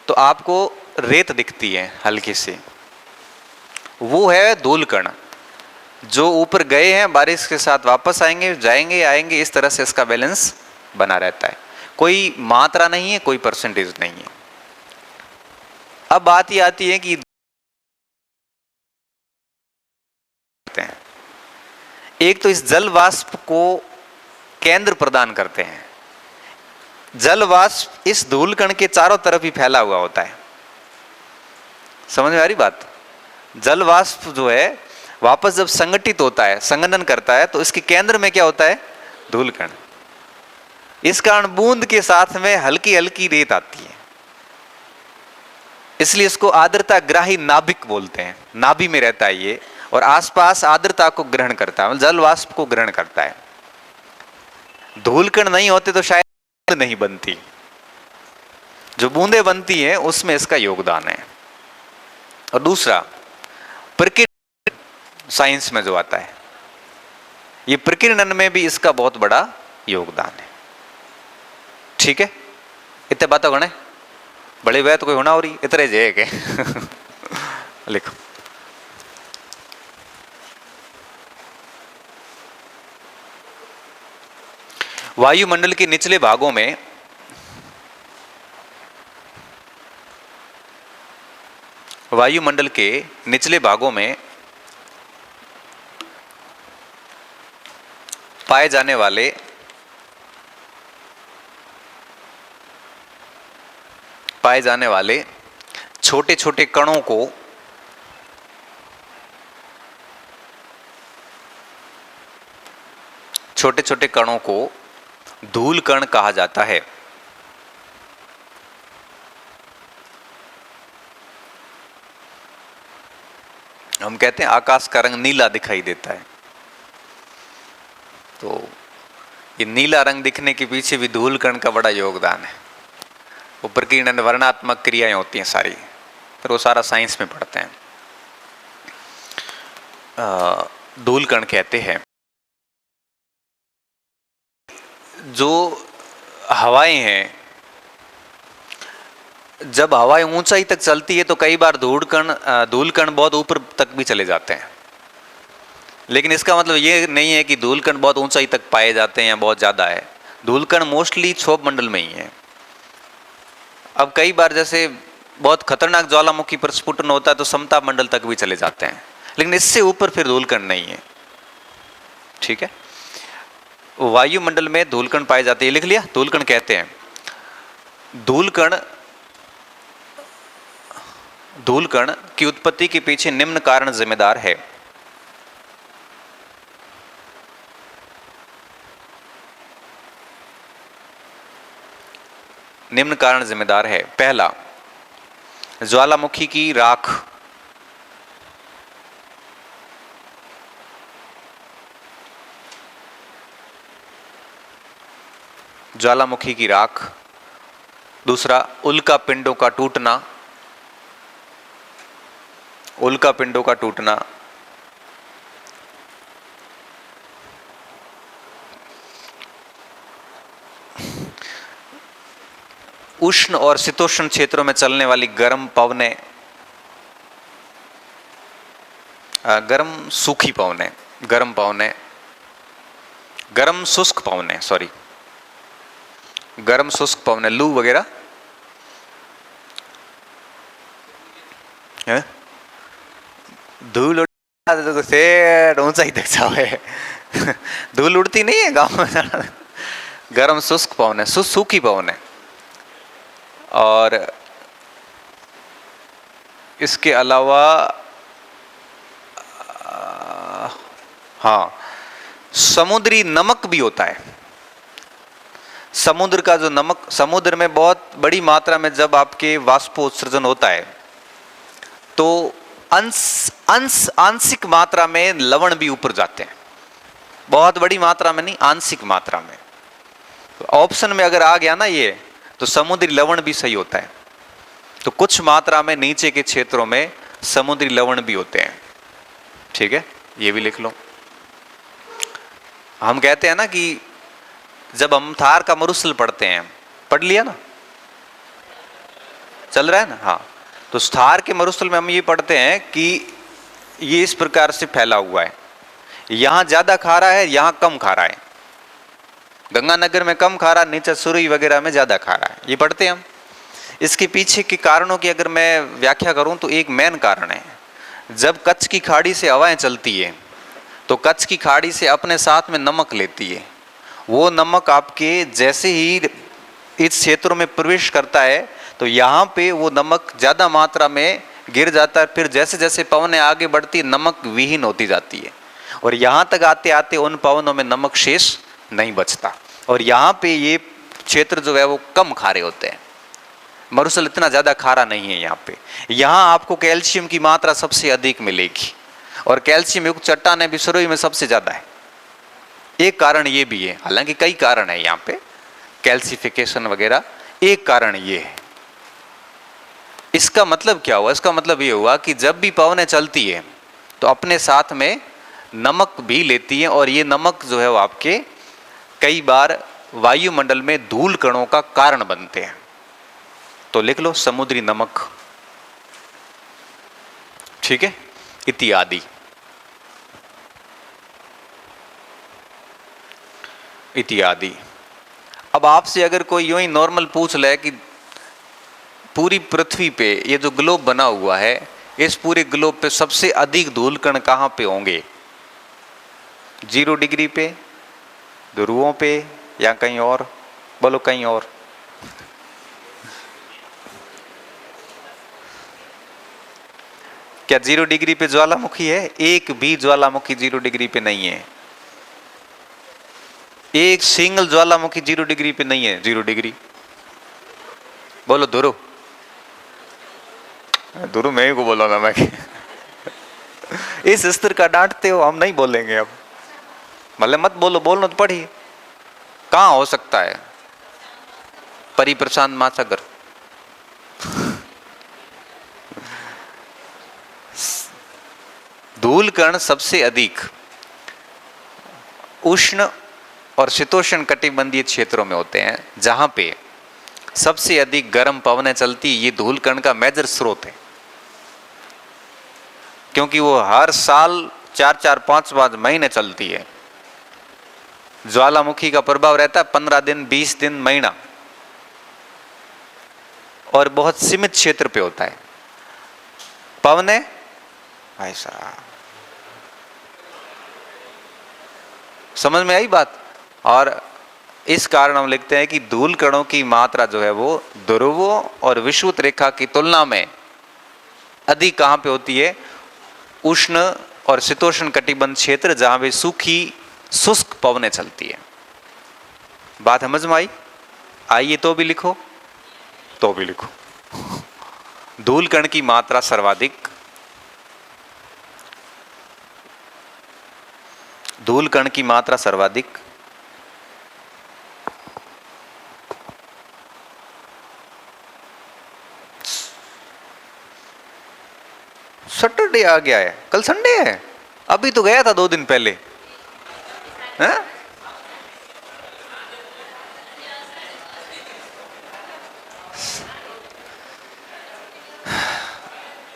तो आपको रेत दिखती है हल्की सी, वो है धूल कण। जो ऊपर गए हैं बारिश के साथ वापस आएंगे, जाएंगे आएंगे, इस तरह से इसका बैलेंस बना रहता है। कोई मात्रा नहीं है, कोई परसेंटेज नहीं है। अब बात ये आती है कि एक तो इस जल वाष्प को केंद्र प्रदान करते हैं। जल वाष्प इस धूल कण के चारों तरफ ही फैला हुआ होता है। समझ में आ रही बात? जल वाष्प जो है वापस जब संगठित होता है, संघनन करता है, तो इसके केंद्र में क्या होता है? धूल कण। इस कारण बूंद के साथ में हल्की हल्की रेत आती है। इसलिए इसको आर्द्रता ग्राही नाभिक बोलते हैं। नाभि में रहता है ये और आसपास आर्द्रता को ग्रहण करता है, जल वाष्प को ग्रहण करता है। धूलकण नहीं होते तो शायद नहीं बनती, जो बूंदे बनती हैं उसमें इसका योगदान है। और दूसरा प्रकीर्णन, साइंस में जो आता है, ये प्रकीर्णन में भी इसका बहुत बड़ा योगदान है। ठीक है, इतने बातों गणे बड़े वह तो कोई होना हो रही इतने जे के लिखो। वायुमंडल के निचले भागों में वायुमंडल के निचले भागों में पाए जाने वाले छोटे छोटे कणों को धूल कण कहा जाता है। हम कहते हैं आकाश का रंग नीला दिखाई देता है, तो ये नीला रंग दिखने के पीछे भी धूल कण का बड़ा योगदान है। वो प्रकीर्णन वर्णात्मक क्रियाएं होती हैं सारी, फिर वो सारा साइंस में पढ़ते हैं। धूल कण कहते हैं। जो हवाएं हैं, जब हवाएं ऊंचाई तक चलती है तो कई बार धूल कण बहुत ऊपर तक भी चले जाते हैं, लेकिन इसका मतलब ये नहीं है कि धूल कण बहुत ऊंचाई तक पाए जाते हैं या बहुत ज्यादा है। धूल कण मोस्टली क्षोभ मंडल में ही है। अब कई बार जैसे बहुत खतरनाक ज्वालामुखी प्रस्फुटन होता है तो समताप मंडल तक भी चले जाते हैं, लेकिन इससे ऊपर फिर धूल कण नहीं है। ठीक है, वायुमंडल में धूल कण पाए जाते हैं, लिख लिया। धूल कण कहते हैं। धूल कण की उत्पत्ति के पीछे निम्न कारण जिम्मेदार है। निम्न कारण जिम्मेदार है। पहला, ज्वालामुखी की राख। ज्वालामुखी की राख। दूसरा, उल्का पिंडों का टूटना। उल्का पिंडों का टूटना। उष्ण और शीतोष्ण क्षेत्रों में चलने वाली गर्म पवनें, गर्म सूखी पवनें, गर्म शुष्क पवनें, गर्म शुष्क पवनें, लू वगैरह है। धूल से ऊंचाई तक जावे धूल उड़ती नहीं है गांव में गर्म शुष्क पवनें, सूखी पवनें। और इसके अलावा हाँ, समुद्री नमक भी होता है। समुद्र का जो नमक, समुद्र में बहुत बड़ी मात्रा में जब आपके वाष्पोत्सर्जन होता है तो आंशिक मात्रा में लवण भी ऊपर जाते हैं। बहुत बड़ी मात्रा में नहीं, आंशिक मात्रा में। ऑप्शन में अगर आ गया ना ये, तो समुद्री लवण भी सही होता है। तो कुछ मात्रा में नीचे के क्षेत्रों में समुद्री लवण भी होते हैं। ठीक है, ये भी लिख लो। हम कहते हैं ना कि जब हम थार का मरुस्थल पढ़ते हैं, पढ़ लिया ना, चल रहा है ना, हाँ, तो थार के मरुस्थल में हम ये पढ़ते हैं कि ये इस प्रकार से फैला हुआ है। यहां ज्यादा खारा है, यहां कम खारा है। गंगानगर में कम खारा, नीचे सुरई वगैरह में ज्यादा खारा है, ये पढ़ते हैं हम। इसके पीछे के कारणों की अगर मैं व्याख्या करूं तो एक मेन कारण है, जब कच्छ की खाड़ी से हवाएं चलती है तो कच्छ की खाड़ी से अपने साथ में नमक लेती है। वो नमक आपके जैसे ही इस क्षेत्रों में प्रवेश करता है तो यहाँ पे वो नमक ज्यादा मात्रा में गिर जाता है। फिर जैसे जैसे पवनें आगे बढ़ती, नमक विहीन होती जाती है और यहाँ तक आते आते उन पवनों में नमक शेष नहीं बचता। और यहाँ पे ये क्षेत्र जो है वो कम खारे होते हैं। मरुस्थल इतना ज्यादा खारा नहीं है यहाँ पे। यहाँ आपको कैल्शियम की मात्रा सबसे अधिक मिलेगी, और कैल्शियम युक्त चट्टानें विसरोई में सबसे ज्यादा है। एक कारण ये भी है, हालांकि कई कारण है यहाँ पे, कैल्सिफिकेशन वगैरह, एक कारण ये है। इसका मतलब क्या हुआ? इसका मतलब ये हुआ कि जब भी पवनें चलती है तो अपने साथ में नमक भी लेती है, और ये नमक जो है वो आपके कई बार वायुमंडल में धूल कणों का कारण बनते हैं। तो लिख लो समुद्री नमक, ठीक है, इत्यादि इत्यादि। अब आपसे अगर कोई यूं ही नॉर्मल पूछ ले कि पूरी पृथ्वी पे ये जो ग्लोब बना हुआ है, इस पूरे ग्लोब पे सबसे अधिक धूल कण कहां पे होंगे? 0 डिग्री पे, ध्रुवों पे, या कहीं और? बोलो कहीं और। क्या 0 डिग्री पे ज्वालामुखी है? एक भी ज्वालामुखी 0 डिग्री पे नहीं है। एक सिंगल ज्वालामुखी 0 डिग्री पे नहीं है। 0 डिग्री बोलो ध्रुव। ध्रुव मैं ही को बोलो ना, मैं इस स्तर का डांटते हो, हम नहीं बोलेंगे अब। भले मत बोलो, बोलना तो पड़ी। कहां हो सकता है? परिप्रशांत महासागर। धूल कण सबसे अधिक उष्ण और शीतोष्ण कटिबंधीय क्षेत्रों में होते हैं, जहां पे सबसे अधिक गर्म पवनें चलती। ये धूल कण का मेजर स्रोत है, क्योंकि वो हर साल 4-4, 5-5 महीने चलती है। ज्वालामुखी का प्रभाव रहता है 15 दिन, 20 दिन, महीना, और बहुत सीमित क्षेत्र पे होता है। पवनें भाई साहब, समझ में आई बात? और इस कारण हम लिखते हैं कि धूल कणों की मात्रा जो है वो ध्रुवों और विषुवत रेखा की तुलना में अधिक कहां पे होती है? उष्ण और शीतोष्ण कटिबंध क्षेत्र, जहां पे सूखी शुष्क पवनें चलती है। बात समझ में आई? आइए तो भी लिखो, तो भी लिखो। धूल कण की मात्रा सर्वाधिक, धूल कण की मात्रा सर्वाधिक सैटरडे आ गया है, कल संडे है। अभी तो गया था 2 दिन पहले, हैं?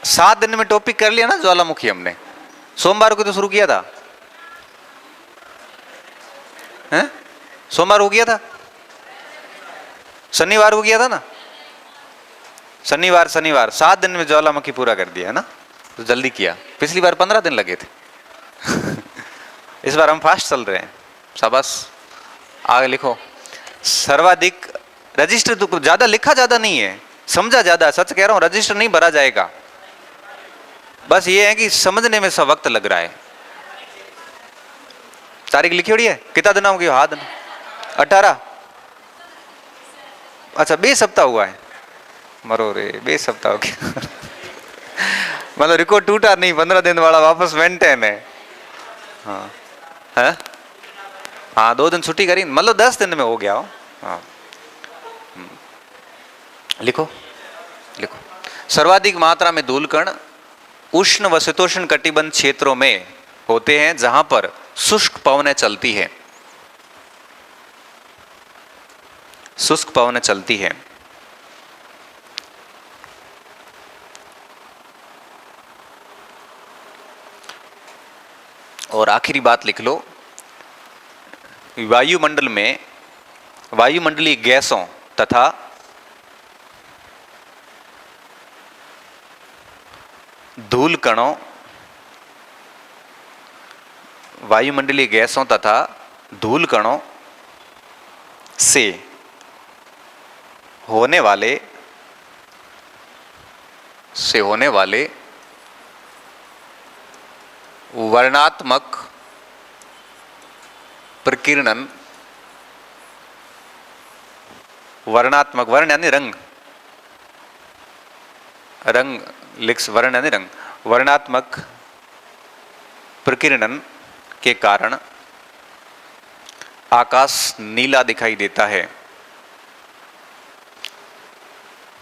सात दिन में टॉपिक कर लिया ना ज्वालामुखी हमने। सोमवार को तो शुरू किया था, हैं? सोमवार को किया था, शनिवार को किया था ना। शनिवार 7 दिन में ज्वालामुखी पूरा कर दिया है ना, तो जल्दी किया। पिछली बार 15 दिन लगे थे। इस बार हम फास्ट चल रहे हैं, शाबाश। आगे लिखो सर्वाधिक। रजिस्टर तो ज्यादा लिखा ज्यादा नहीं है, समझा ज्यादा। सच कह रहा हूं, रजिस्टर नहीं भरा जाएगा, बस ये है कि समझने में सब वक्त लग रहा है। तारीख लिखी हुई है, कितना दिन हो गया? 18। अच्छा 20 सप्ताह हुआ है। मरो रे, 20 सप्ताह हो गया। मतलब रिकॉर्ड टूटा नहीं, 15 दिन वाला वापस मेंटेन है। हाँ है, हाँ 2 दिन छुट्टी करी, मतलब 10 दिन में हो गया हो। हाँ लिखो लिखो। सर्वाधिक मात्रा में धूल कण उष्ण व शीतोष्ण कटिबंध क्षेत्रों में होते हैं, जहां पर शुष्क पवनें चलती है। शुष्क पवनें चलती है। और आखिरी बात लिख लो, वायुमंडल में वायुमंडलीय गैसों तथा धूल कणों, वायुमंडलीय गैसों तथा धूल कणों से होने वाले वर्णात्मक प्रकीर्णन, वर्णात्मक, वर्ण यानी रंग, रंग लिख, वर्ण है रंग, वर्णात्मक प्रकीर्णन के कारण आकाश नीला दिखाई देता है।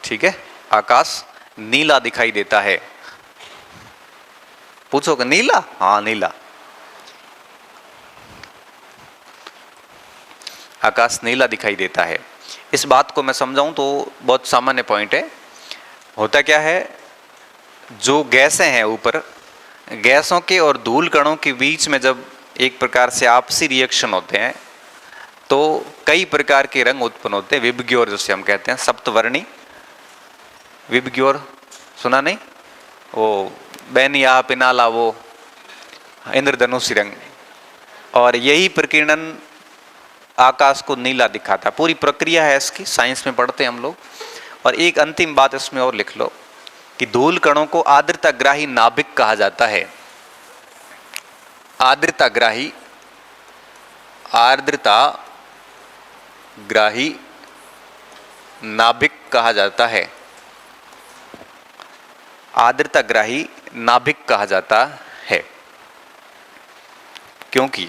ठीक है, आकाश नीला दिखाई देता है। पूछोगे नीला? हाँ नीला, आकाश नीला दिखाई देता है। इस बात को मैं समझाऊं तो बहुत सामान्य पॉइंट है। होता क्या है, जो गैसें हैं ऊपर, गैसों के और धूल कणों के बीच में जब एक प्रकार से आपसी रिएक्शन होते हैं तो कई प्रकार के रंग उत्पन्न होते हैं। विबग्योर जैसे हम कहते हैं, सप्तवर्णी विबग्योर, सुना नहीं? वो बैनिया पिनाला, वो इंद्रधनुषी रंग, और यही प्रकीर्णन आकाश को नीला दिखाता। पूरी प्रक्रिया है इसकी, साइंस में पढ़ते हैं हम लोग। और एक अंतिम बात इसमें और लिख लो कि धूल कणों को आर्द्रताग्राही नाभिक कहा जाता है। आर्द्रताग्राही, आर्द्रताग्राही नाभिक कहा जाता है। आर्द्रताग्राही नाभिक कहा जाता है क्योंकि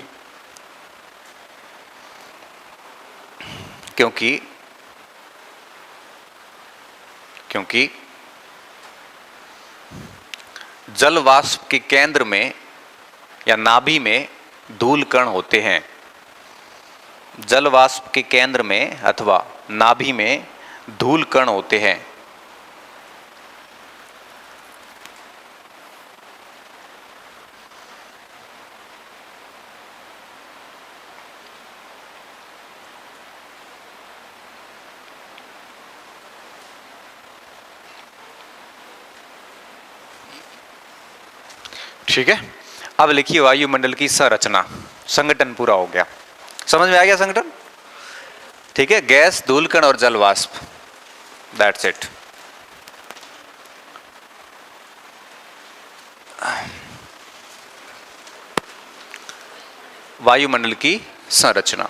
जल वाष्प के केंद्र में या नाभि में धूल कण होते हैं। जल वाष्प के केंद्र में अथवा नाभि में धूल कण होते हैं। ठीक है, अब लिखिए वायुमंडल की संरचना। संगठन पूरा हो गया, समझ में आ गया संगठन? ठीक है, गैस, धूलकण और जल वाष्प, दैट्स इट। वायुमंडल की संरचना।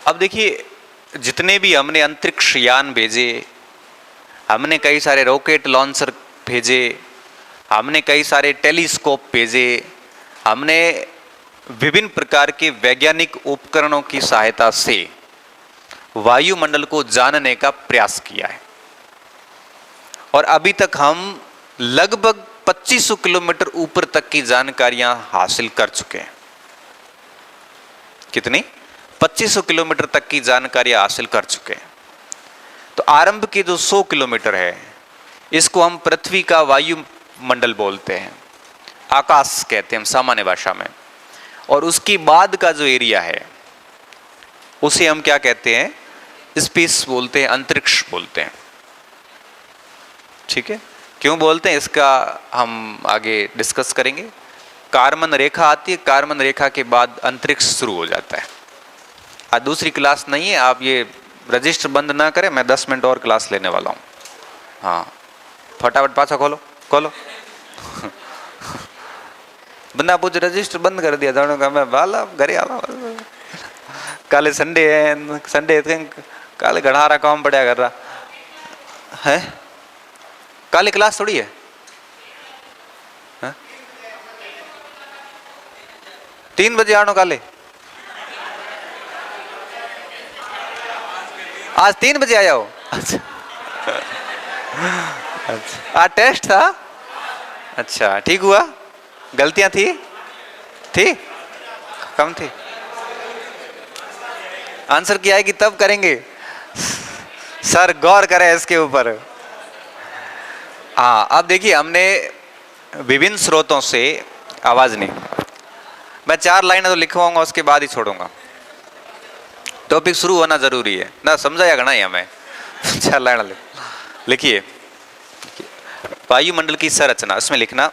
अब देखिए, जितने भी हमने अंतरिक्ष यान भेजे, हमने कई सारे रॉकेट लॉन्चर भेजे, हमने कई सारे टेलीस्कोप भेजे, हमने विभिन्न प्रकार के वैज्ञानिक उपकरणों की सहायता से वायुमंडल को जानने का प्रयास किया है। और अभी तक हम लगभग 2500 किलोमीटर ऊपर तक की जानकारियां हासिल कर चुके हैं। कितनी? 2500 किलोमीटर तक की जानकारियां हासिल कर चुके हैं। तो आरंभ के जो 100 किलोमीटर है, इसको हम पृथ्वी का वायुमंडल बोलते हैं, आकाश कहते हैं हम सामान्य भाषा में। और उसके बाद का जो एरिया है उसे हम क्या कहते हैं? स्पेस बोलते हैं, अंतरिक्ष बोलते हैं। ठीक है, क्यों बोलते हैं इसका हम आगे डिस्कस करेंगे। कारमन रेखा आती है, कारमन रेखा के बाद अंतरिक्ष शुरू हो जाता है। आज दूसरी क्लास नहीं है, आप ये रजिस्टर बंद ना करें, मैं 10 मिनट और क्लास लेने वाला हूँ। हाँ, फटाफट पाछा खोलो खोलो। बंदा पूछ रजिस्टर बंद कर दिया, जानो का मैं वाला घरे आला, काले संडे है, संडे काले घड़ा काम पड़ा कर रहा है। काले क्लास थोड़ी है, 3 बजे आनो काले। आज 3 बजे आया हो? अच्छा अच्छा, आज टेस्ट था? अच्छा, ठीक हुआ? गलतियां थी कम थी? आंसर किया है कि तब करेंगे सर, गौर करें इसके ऊपर। हाँ, अब देखिए, हमने विभिन्न स्रोतों से, आवाज नहीं, मैं 4 लाइनें तो लिखवाऊंगा, उसके बाद ही छोड़ूंगा। टॉपिक शुरू होना जरूरी है ना, समझाया गणा ही हमें। 4 लाइन लिखिए, वायुमंडल की संरचना। इसमें लिखना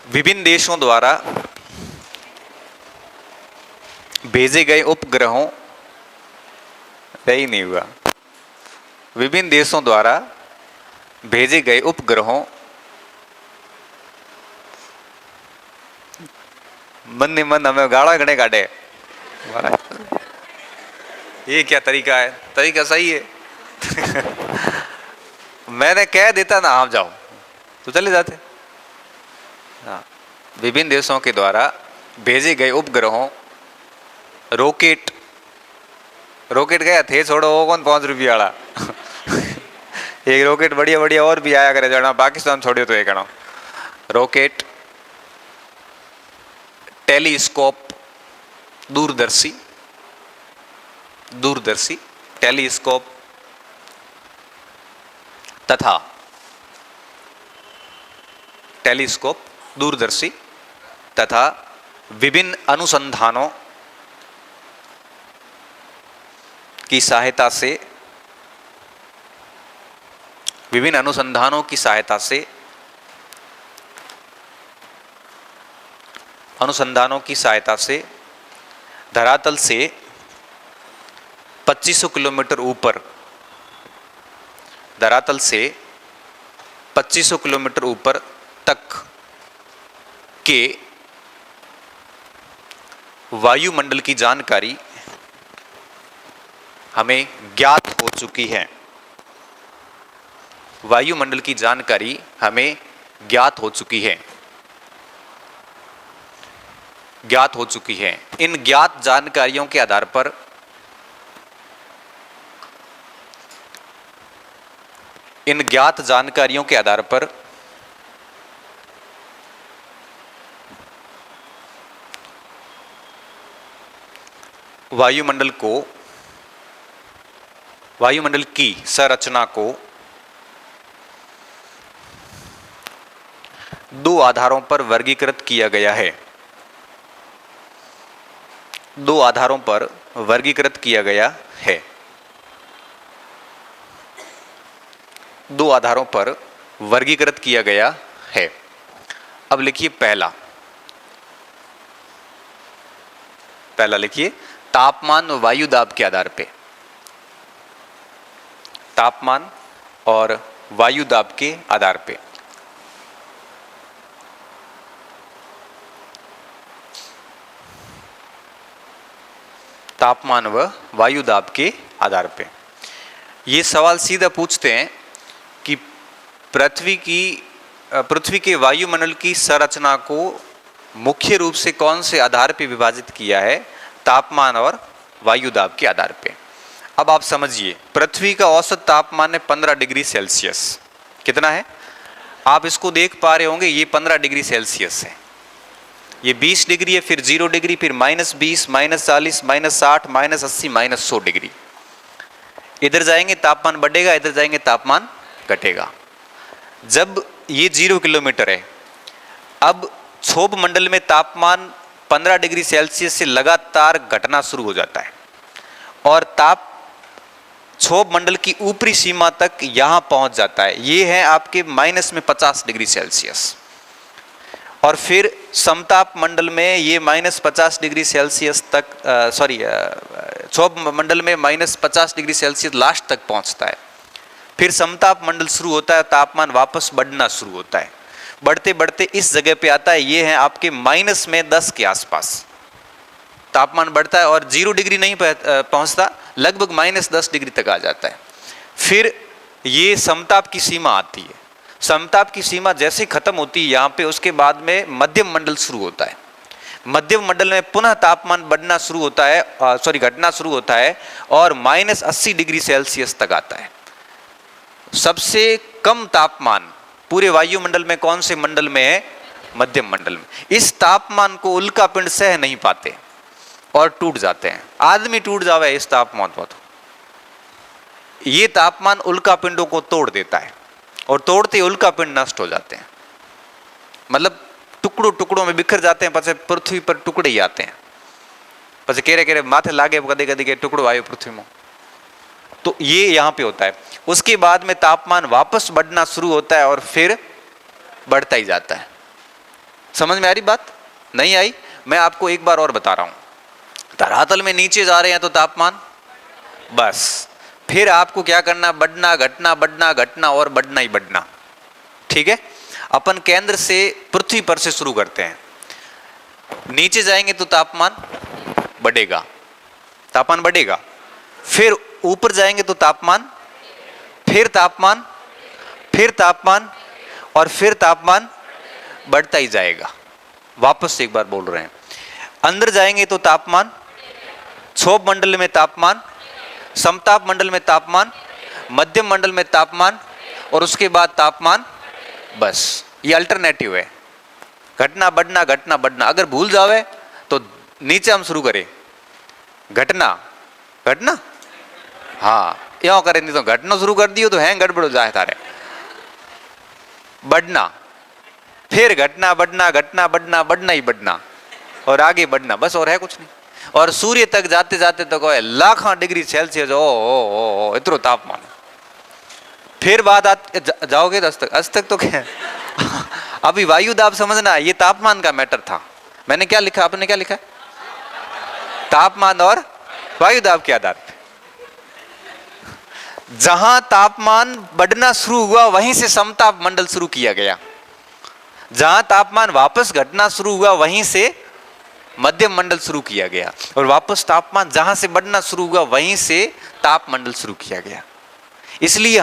विभिन्न देशों द्वारा भेजे गए उपग्रहों, नहीं हुआ, विभिन्न देशों द्वारा भेजे गए उपग्रहों, मन ने मन हमें गाड़ा गणे काटे, ये क्या तरीका है? तरीका सही है। मैंने कह देता ना आप जाओ तो चले जाते। हाँ, विभिन्न देशों के द्वारा भेजे गए उपग्रहों, रॉकेट गया थे, छोड़ो वो कौन 5 रुपये वाला। एक रॉकेट बढ़िया बढ़िया और भी आया करे जाना, पाकिस्तान छोड़ियो तो एक रॉकेट, टेलीस्कोप, दूरदर्शी टेलीस्कोप तथा दूरदर्शी तथा विभिन्न अनुसंधानों की सहायता से धरातल से 2500 किलोमीटर ऊपर तक के वायुमंडल की जानकारी हमें ज्ञात हो चुकी है। इन ज्ञात जानकारियों के आधार पर वायुमंडल की संरचना को 2 आधारों पर वर्गीकृत किया गया है। अब लिखिए पहला लिखिए तापमान और वायु दाब के आधार पे। तापमान और वायु दाब के आधार पे ये सवाल सीधा पूछते हैं कि पृथ्वी के वायुमंडल की संरचना को मुख्य रूप से कौन से आधार पे विभाजित किया है? तापमान और वायु दाब के आधार पे। अब आप समझिए, पृथ्वी का औसत तापमान है 15 डिग्री सेल्सियस। कितना है? आप इसको देख पा रहे होंगे, ये 15 डिग्री सेल्सियस है। ये 20 डिग्री है, फिर 0 डिग्री, फिर -20, -40, -60, -80, -100 डिग्री। इधर जाएंगे तापमान बढ़ेगा, इधर जाएंगे तापमान घटेगा। जब ये 0 किलोमीटर है, अब क्षोभ मंडल में तापमान 15 डिग्री सेल्सियस से लगातार घटना शुरू हो जाता है और क्षोभ मंडल की ऊपरी सीमा तक यहां पहुंच जाता है। ये है आपके -50 डिग्री सेल्सियस। और फिर समताप मंडल में ये -50 डिग्री सेल्सियस तक, क्षोभ मंडल में -50 डिग्री सेल्सियस लास्ट तक पहुंचता है। फिर समताप मंडल शुरू होता है, तापमान वापस बढ़ना शुरू होता है। बढ़ते बढ़ते इस जगह पे आता है, ये है आपके -10 के आसपास तापमान बढ़ता है और 0 डिग्री नहीं पहुंचता, लगभग -10 डिग्री तक आ जाता है। फिर ये समताप की सीमा आती है। समताप की सीमा जैसे खत्म होती है यहाँ पे, उसके बाद में मध्यम मंडल शुरू होता है। मध्यम मंडल में पुनः तापमान बढ़ना शुरू होता है, घटना शुरू होता है और -80 डिग्री सेल्सियस तक आता है। सबसे कम तापमान पूरे वायुमंडल में कौन से मंडल में है? मध्यम मंडल में। इस तापमान को उल्कापिंड सह नहीं पाते और टूट जाते हैं। आदमी टूट जावे इस तापमान पर, तो ये तापमान उल्कापिंडों को तोड़ देता है और तोड़ते उल्कापिंड नष्ट हो जाते हैं, मतलब टुकड़ों में बिखर जाते हैं। पछे पृथ्वी पर टुकड़े ही आते हैं, पछे केरे माथे लागे कदे के टुकड़ो आयो पृथ्वी में। तो ये यहां पे होता है। उसके बाद में तापमान वापस बढ़ना शुरू होता है और फिर बढ़ता ही जाता है। समझ में आ रही बात? नहीं आई? मैं आपको एक बार और बता रहा हूं। धरातल में नीचे जा रहे हैं तो तापमान, बस फिर आपको क्या करना? बढ़ना घटना और बढ़ना ही बढ़ना। ठीक है, अपन केंद्र से पृथ्वी पर से शुरू करते हैं। नीचे जाएंगे तो तापमान बढ़ेगा, फिर ऊपर जाएंगे तो तापमान, फिर तापमान, फिर तापमान, और फिर तापमान बढ़ता ही जाएगा। वापस से एक बार बोल रहे हैं, अंदर जाएंगे तो तापमान, क्षोभ मंडल में तापमान, समताप मंडल में तापमान, मध्यम मंडल में तापमान, और उसके बाद तापमान, बस ये अल्टरनेटिव है। घटना बढ़ना, घटना बढ़ना। अगर भूल जावे तो नीचे हम शुरू करें, घटना घटना, हाँ यो करें, नहीं तो घटना शुरू कर दियो तो है गड़बड़ हो जाए तारे। बढ़ना, फिर घटना बढ़ना, घटना बढ़ना, बढ़ना ही बढ़ना, और आगे बढ़ना, बस और है कुछ नहीं। और सूर्य तक जाते जाते तो कहे लाखों डिग्री सेल्सियस, ओ इतना तापमान। फिर बात जाओगे तो आज तक तो क्या अभी वायु दाब समझना, ये तापमान का मैटर था। मैंने क्या लिखा, आपने क्या लिखा? तापमान और वायु दाब के आधार पर जहां तापमान बढ़ना शुरू हुआ वहीं से समताप मंडल शुरू किया गया। जहां तापमान वापस घटना शुरू हुआ वहीं से मध्यम मंडल शुरू किया गया, और वापस तापमान जहां से बढ़ना शुरू हुआ वहीं से ताप मंडल शुरू किया गया। इसलिए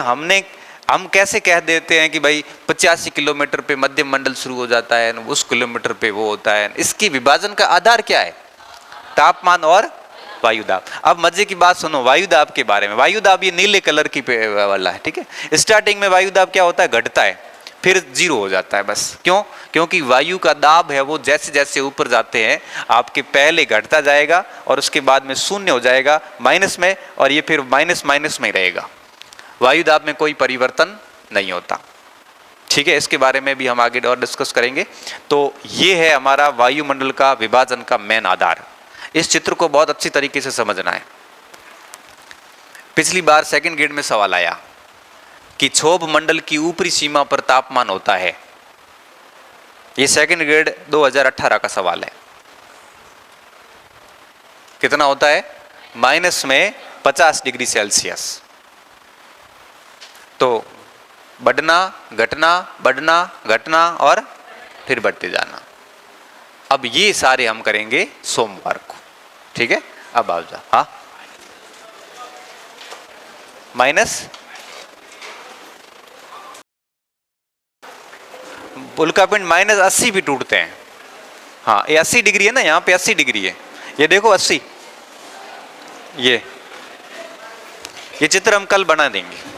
हम कैसे कह देते हैं कि भाई 85 किलोमीटर पे मध्यम मंडल शुरू हो जाता है, उस किलोमीटर पे वो होता है। इसकी विभाजन का आधार क्या है? तापमान और वायु दाब। अब मजे की बात सुनो वायु दाब के बारे में। वायु दाब ये नीले कलर की वाला है, ठीक है। स्टार्टिंग में वायु दाब क्या होता है? घटता है, फिर जीरो हो जाता है, बस। क्यों? क्योंकि वायु का दाब है वो जैसे जैसे ऊपर जाते हैं आपके पहले घटता जाएगा और उसके बाद में शून्य हो जाएगा माइनस में, और ये फिर माइनस माइनस में ही रहेगा। वायु दाब में कोई परिवर्तन नहीं होता, ठीक है। इसके बारे में भी हम आगे और डिस्कस करेंगे। तो ये है हमारा वायुमंडल का विभाजन का मेन आधार। इस चित्र को बहुत अच्छी तरीके से समझना है। पिछली बार सेकंड ग्रेड में सवाल आया कि क्षोभ मंडल की ऊपरी सीमा पर तापमान होता है। ये सेकंड ग्रेड 2018 का सवाल है। कितना होता है? माइनस में 50 डिग्री सेल्सियस। तो बढ़ना, घटना, बढ़ना, घटना, और फिर बढ़ते जाना। अब ये सारे हम करेंगे सोमवार को, ठीक है। अब आ जाओ। हाँ, माइनस उल्का पिंड माइनस 80 भी टूटते हैं। हाँ, ये 80 डिग्री है ना, यहाँ पे 80 डिग्री है। ये देखो 80, ये चित्र हम कल बना देंगे।